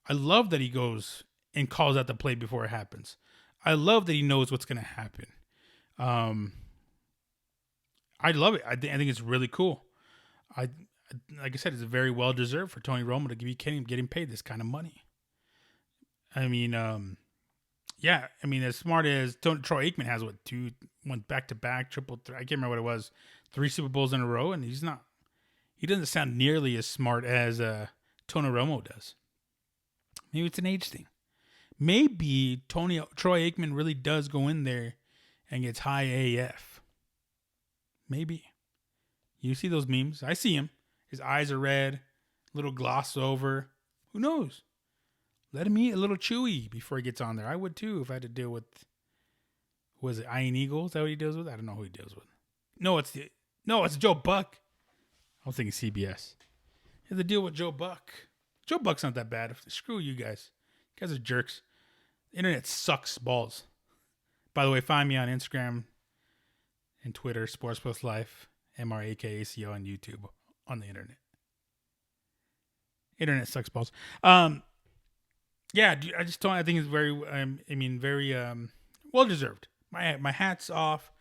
I love that he goes and calls out the play before it happens. I love that he knows what's going to happen. I love it. I think it's really cool. Like I said, it's very well deserved for Tony Romo to be getting paid this kind of money. I mean, yeah. I mean, as smart as Troy Aikman has, went back to back, triple. I can't remember what it was, 3 Super Bowls in a row, and he's not. He doesn't sound nearly as smart as Tony Romo does. Maybe it's an age thing. Maybe Troy Aikman really does go in there and gets high AF. Maybe. You see those memes? I see him. His eyes are red, little gloss over. Who knows? Let him eat a little chewy before he gets on there. I would too if I had to deal with, was it Iron Eagle? Is that what he deals with? I don't know who he deals with. No, it's Joe Buck. I was thinking CBS. He has to deal with Joe Buck. Joe Buck's not that bad. Screw you guys. You guys are jerks. The internet sucks balls. By the way, find me on Instagram and Twitter, Sports Plus Life, MRAKACO on YouTube, on the internet. Internet sucks balls. Yeah, I just don't. I think it's very. Very well deserved. My hat's off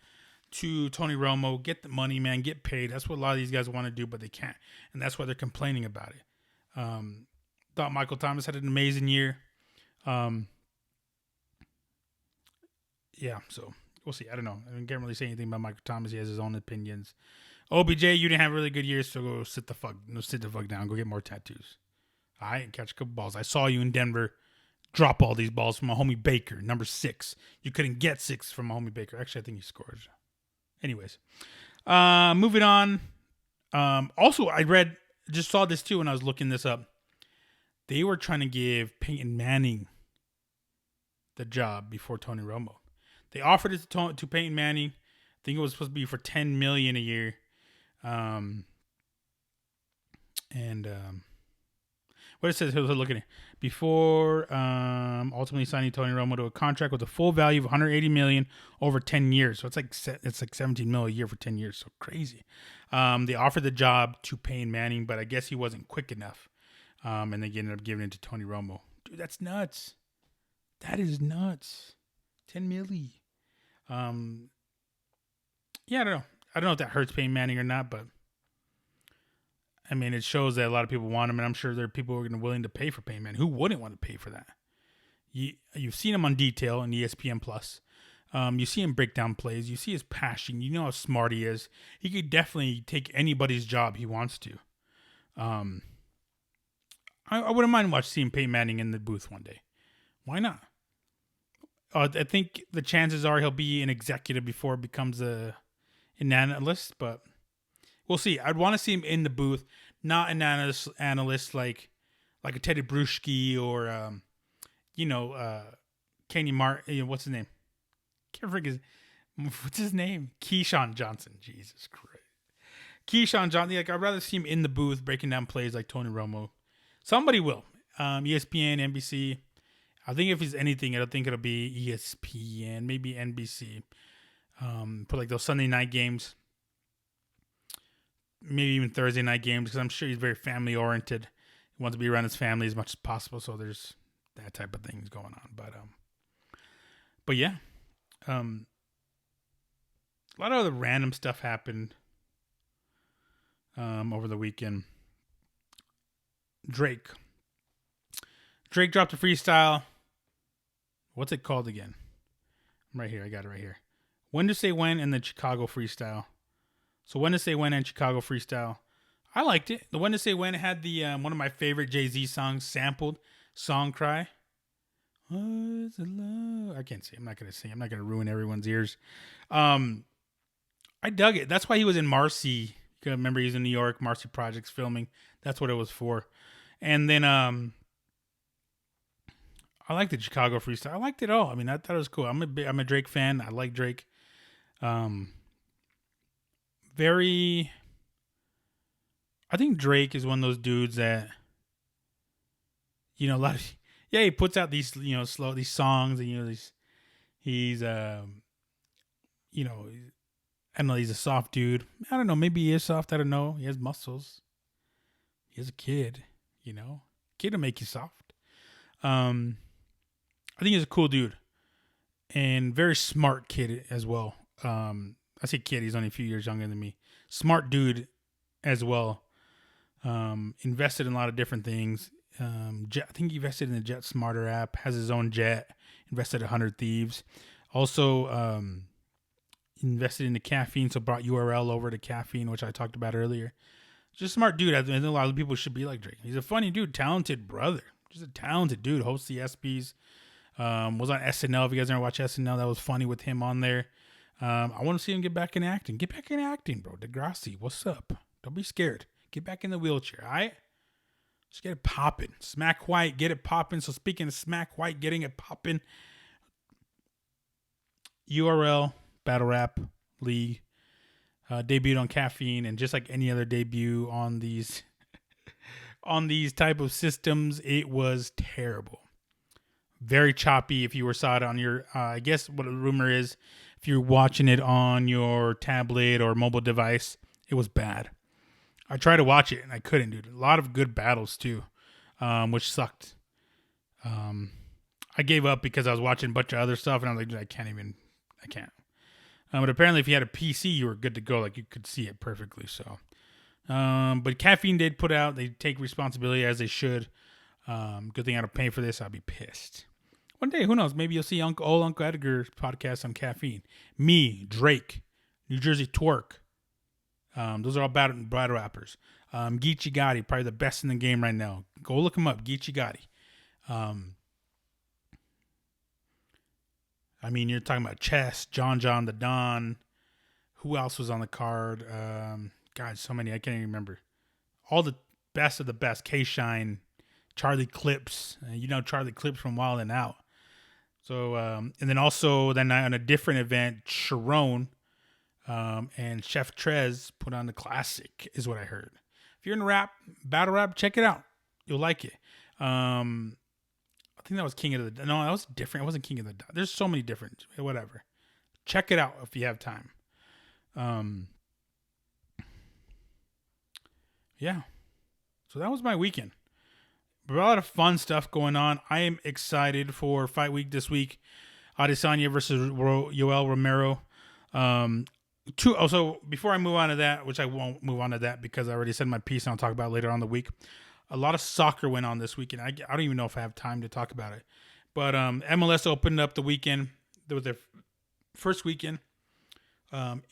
to Tony Romo, get the money, man, get paid. That's what a lot of these guys want to do, but they can't, and that's why they're complaining about it. Thought Michael Thomas had an amazing year. Yeah, so we'll see. I don't know. I can't really say anything about Michael Thomas. He has his own opinions. OBJ, you didn't have a really good year, so go sit the fuck down. Go get more tattoos. All right, catch a couple balls. I saw you in Denver drop all these balls from a homie Baker, number 6. You couldn't get 6 from a homie Baker. Actually, I think he scored. Anyways, moving on. Also, I just saw this too when I was looking this up. They were trying to give Peyton Manning the job before Tony Romo. They offered it to Peyton Manning. I think it was supposed to be for $10 million a year. What it says, I was looking at before ultimately signing Tony Romo to a contract with a full value of $180 million over 10 years. So it's like $17 million a year for 10 years. So crazy. They offered the job to Peyton Manning, but I guess he wasn't quick enough, and they ended up giving it to Tony Romo. Dude, that's nuts. That is nuts. $10 million. Yeah, I don't know. I don't know if that hurts Peyton Manning or not, but I mean, it shows that a lot of people want him, and I'm sure there are people who are willing to pay for Peyton Manning. Who wouldn't want to pay for that? You've seen him on Detail and ESPN Plus. You see him break down plays. You see his passion. You know how smart he is. He could definitely take anybody's job he wants to. I wouldn't mind seeing Peyton Manning in the booth one day. Why not? I think the chances are he'll be an executive before it becomes an analyst, but we'll see. I'd want to see him in the booth, not an analyst like a Teddy Bruschi or Kenny Martin. What's his name? Can't forget what's his name? Keyshawn Johnson. Jesus Christ. Keyshawn Johnson. Like, I'd rather see him in the booth breaking down plays like Tony Romo. Somebody will. ESPN, NBC. I think if it's anything, I think it'll be ESPN, maybe NBC. For like those Sunday night games. Maybe even Thursday night games, because I'm sure he's very family oriented. He wants to be around his family as much as possible. So there's that type of things going on. But yeah. A lot of other random stuff happened over the weekend. Drake dropped a freestyle. What's it called again? I'm right here. I got it right here. When to Say When and the Chicago freestyle. So When to Say When and Chicago freestyle. I liked it. The When to Say When had the one of my favorite Jay-Z songs sampled. Song Cry. What's the love? I can't sing. I'm not going to sing. I'm not going to ruin everyone's ears. I dug it. That's why he was in Marcy. You remember he's in New York, Marcy Projects filming. That's what it was for. And then I liked the Chicago freestyle. I liked it all. I mean, I thought it was cool. I'm a Drake fan. I like Drake. I think Drake is one of those dudes that, he puts out these, these songs, and, he's I don't know, he's a soft dude. I don't know, maybe he is soft. I don't know. He has muscles. He has a kid, Kid will make you soft. I think he's a cool dude and very smart kid as well. I say kid, he's only a few years younger than me. Smart dude as well. Invested in a lot of different things. I think he invested in the Jet Smarter app, has his own jet, invested 100 Thieves. Also invested into Caffeine, so brought URL over to Caffeine, which I talked about earlier. Just a smart dude. I think a lot of people should be like Drake. He's a funny dude, talented brother. Just a talented dude. Hosts the ESPYs. Was on SNL. If you guys never watch SNL, that was funny with him on there. I want to see him get back in acting. Get back in acting, bro. Degrassi, what's up? Don't be scared. Get back in the wheelchair, all right? Just get it popping. Smack White, get it popping. So speaking of Smack White, getting it popping, URL, Battle Rap League, debuted on Caffeine, and just like any other debut on these type of systems, it was terrible. Very choppy. If you saw it on your, I guess what the rumor is, if you're watching it on your tablet or mobile device, it was bad. I tried to watch it and I couldn't, dude. A lot of good battles too, which sucked. I gave up because I was watching a bunch of other stuff and I was like, dude, I can't. But apparently, if you had a PC, you were good to go. Like you could see it perfectly. So, but Caffeine did put out. They take responsibility as they should. Good thing I don't pay for this. I'll be pissed. One day, who knows? Maybe you'll see old Uncle Edgar's podcast on Caffeine. Me, Drake, New Jersey Twerk. Those are all battle rappers. Geechee Gotti, probably the best in the game right now. Go look him up, Geechee Gotti. I mean, you're talking about Chess, John the Don. Who else was on the card? God, so many. I can't even remember. All the best of the best. K-Shine, Charlie Clips. Charlie Clips from Wild 'N Out. So, and then also on a different event, Sharon and Chef Trez put on the classic, is what I heard. If you're in battle rap, check it out. You'll like it. I think that was King of the... No, that was different. It wasn't King of the... There's so many different... Whatever. Check it out if you have time. Yeah. So that was my weekend. A lot of fun stuff going on. I am excited for Fight Week this week. Adesanya versus Yoel Romero. Also, before I move on to that, which I won't move on to that because I already said my piece and I'll talk about it later on in the week. A lot of soccer went on this weekend. I don't even know if I have time to talk about it. But MLS opened up the weekend. There was their first weekend.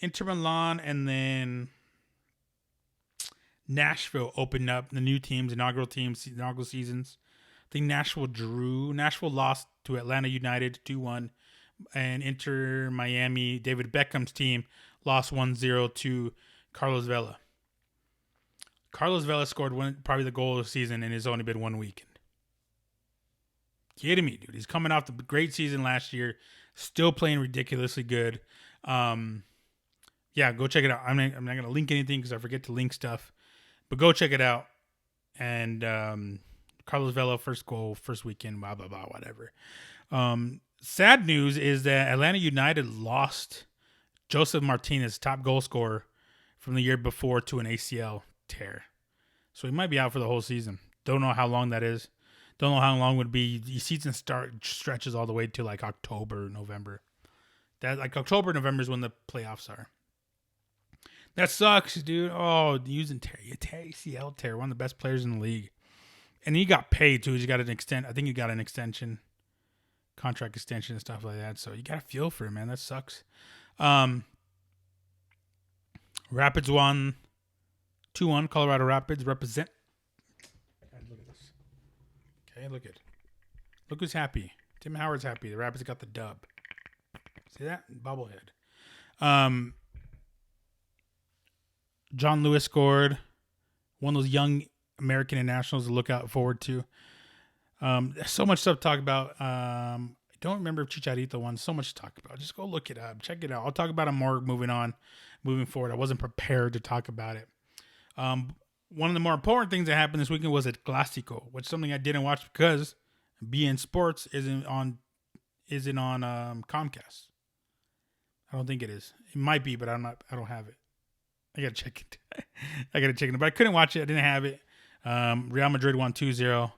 Inter Milan and then Nashville opened up the new teams, inaugural seasons. I think Nashville lost to Atlanta United 2-1. And Inter Miami, David Beckham's team, lost 1-0 to Carlos Vela. Carlos Vela scored probably the goal of the season, and it's only been 1 weekend. Kidding me, dude. He's coming off the great season last year, still playing ridiculously good. Yeah, go check it out. I'm not going to link anything because I forget to link stuff. But go check it out. And Carlos Vela, first goal, first weekend, blah, blah, blah, whatever. Sad news is that Atlanta United lost Joseph Martinez, top goal scorer from the year before, to an ACL tear. So he might be out for the whole season. Don't know how long that is. Don't know how long it would be. The season stretches all the way to like October, November. October, November is when the playoffs are. That sucks, dude. Oh, using ACL tear, one of the best players in the league. And he got paid too. I think he got an extension. Contract extension and stuff like that. So you got to feel for him, man. That sucks. Rapids won 2-1. Colorado Rapids represent. Look at this. Okay, look who's happy. Tim Howard's happy. The Rapids got the dub. See that? Bobblehead. John Lewis scored. One of those young American internationals to look out forward to. There's so much stuff to talk about. I don't remember if Chicharito won. So much to talk about. Just go look it up. Check it out. I'll talk about it more moving forward. I wasn't prepared to talk about it. One of the more important things that happened this weekend was at Clásico, which is something I didn't watch because beIN Sports isn't on Comcast. I don't think it is. It might be, but I don't have it. I gotta check it. But I couldn't watch it. I didn't have it. Real Madrid won 2-0.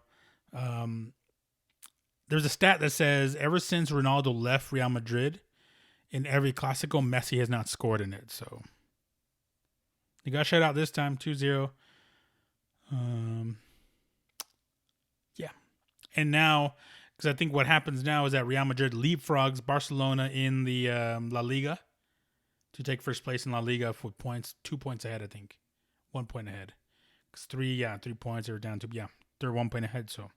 There's a stat that says ever since Ronaldo left Real Madrid, in every Clásico, Messi has not scored in it. So he got shut out this time, 2-0. Yeah. And now, because I think what happens now is that Real Madrid leapfrogs Barcelona in the La Liga to take first place in La Liga for points, 2 points ahead, I think. 1 point ahead. Because 3 points, they're down to, they're 1 point ahead. So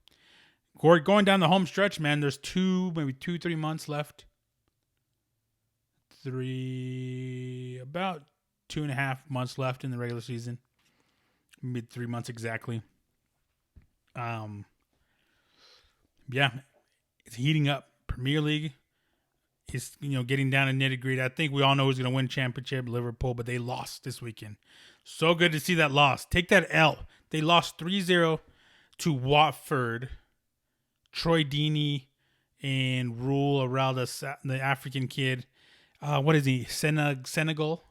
going down the home stretch, man, there's 3 months left. About 2.5 months left in the regular season. Maybe 3 months exactly. Yeah, it's heating up. Premier League is, getting down to nitty-gritty. I think we all know who's going to win championship, Liverpool, but they lost this weekend. So good to see that loss. Take that L. They lost 3-0 to Watford. Troy Deeney and Rule Aralda, the African kid. What is he? Senegalese?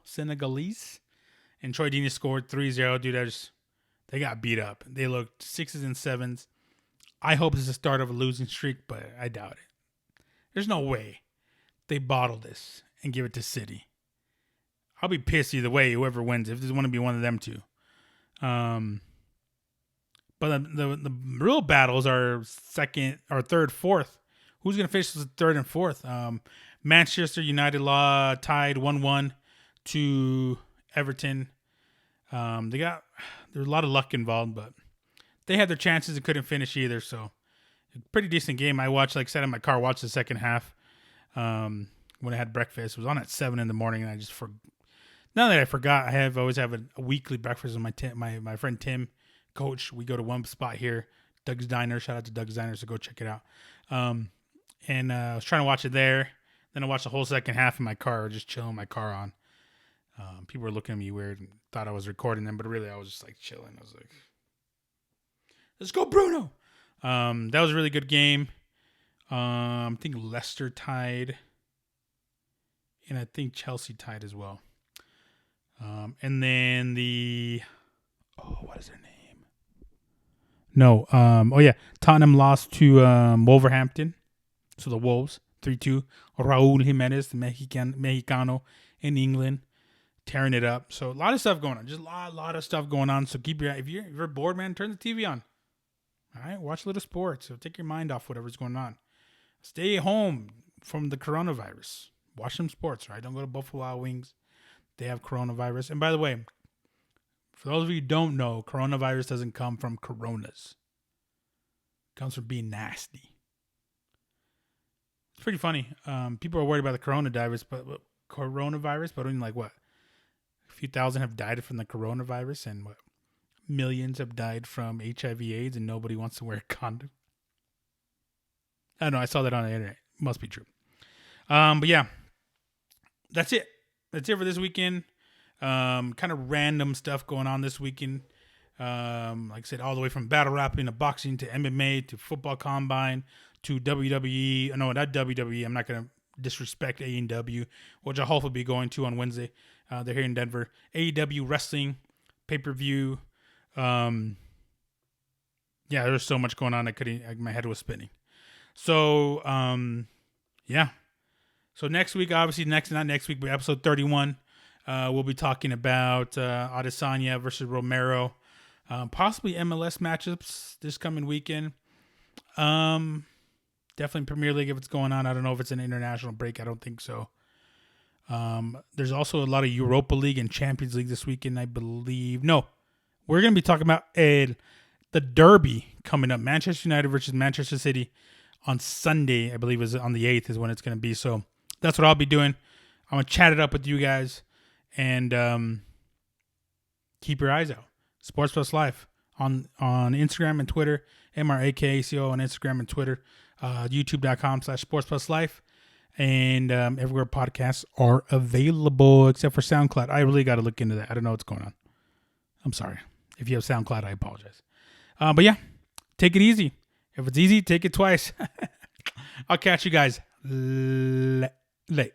And Troy Deeney scored 3-0. Dude, they got beat up. They looked 6s and 7s. I hope it's the start of a losing streak, but I doubt it. There's no way they bottle this and give it to City. I'll be pissed either way, whoever wins, if there's want to be one of them two. But the real battles are second or third, fourth. Who's going to finish as third and fourth? Manchester United tied 1-1 to Everton. There's a lot of luck involved, but they had their chances and couldn't finish either. So, pretty decent game. I watched, like I said, in my car, watched the second half when I had breakfast. It was on at 7 in the morning, and I just now that I forgot, I always have a weekly breakfast with my friend Tim, coach. We go to one spot here, Doug's Diner. Shout out to Doug's Diner, so go check it out. And I was trying to watch it there. Then I watched the whole second half in my car, just chilling my car on. People were looking at me weird and thought I was recording them, but really I was just like chilling. I was like, let's go, Bruno. That was a really good game. I think Leicester tied, and I think Chelsea tied as well. And then what is their name? No. Tottenham lost to Wolverhampton. So the Wolves, 3-2. Raul Jimenez, the Mexicano in England, tearing it up. So a lot of stuff going on. Just a lot of stuff going on. So if you're bored, man, turn the TV on. All right, watch a little sports. So take your mind off whatever's going on. Stay home from the coronavirus. Watch some sports, right? Don't go to Buffalo Wild Wings. They have coronavirus. And by the way, for those of you who don't know, coronavirus doesn't come from coronas. It comes from being nasty. It's pretty funny. People are worried about the coronavirus, but only like what? A few thousand have died from the coronavirus, and what? Millions have died from HIV/AIDS, and nobody wants to wear a condom. I don't know. I saw that on the internet. Must be true. But yeah, that's it. That's it for this weekend. Kind of random stuff going on this weekend. Like I said, all the way from battle rapping to boxing to MMA to football combine to WWE. No, not WWE. I'm not going to disrespect AEW, which I'll hopefully be going to on Wednesday. They're here in Denver. AEW wrestling, pay-per-view. Yeah, there's so much going on. My head was spinning. So, yeah. So next week, obviously not next week, but episode 31, we'll be talking about Adesanya versus Romero. Possibly MLS matchups this coming weekend. Definitely Premier League if it's going on. I don't know if it's an international break. I don't think so. There's also a lot of Europa League and Champions League this weekend, I believe. No, we're going to be talking about the derby coming up. Manchester United versus Manchester City on Sunday, I believe is on the 8th is when it's going to be. So that's what I'll be doing. I'm going to chat it up with you guys and keep your eyes out. Sports Plus Life on Instagram and Twitter. MRAKACO on Instagram and Twitter. YouTube.com/Sports Plus Life. And everywhere podcasts are available except for SoundCloud. I really got to look into that. I don't know what's going on. I'm sorry. If you have SoundCloud, I apologize. But yeah, take it easy. If it's easy, take it twice. I'll catch you guys late.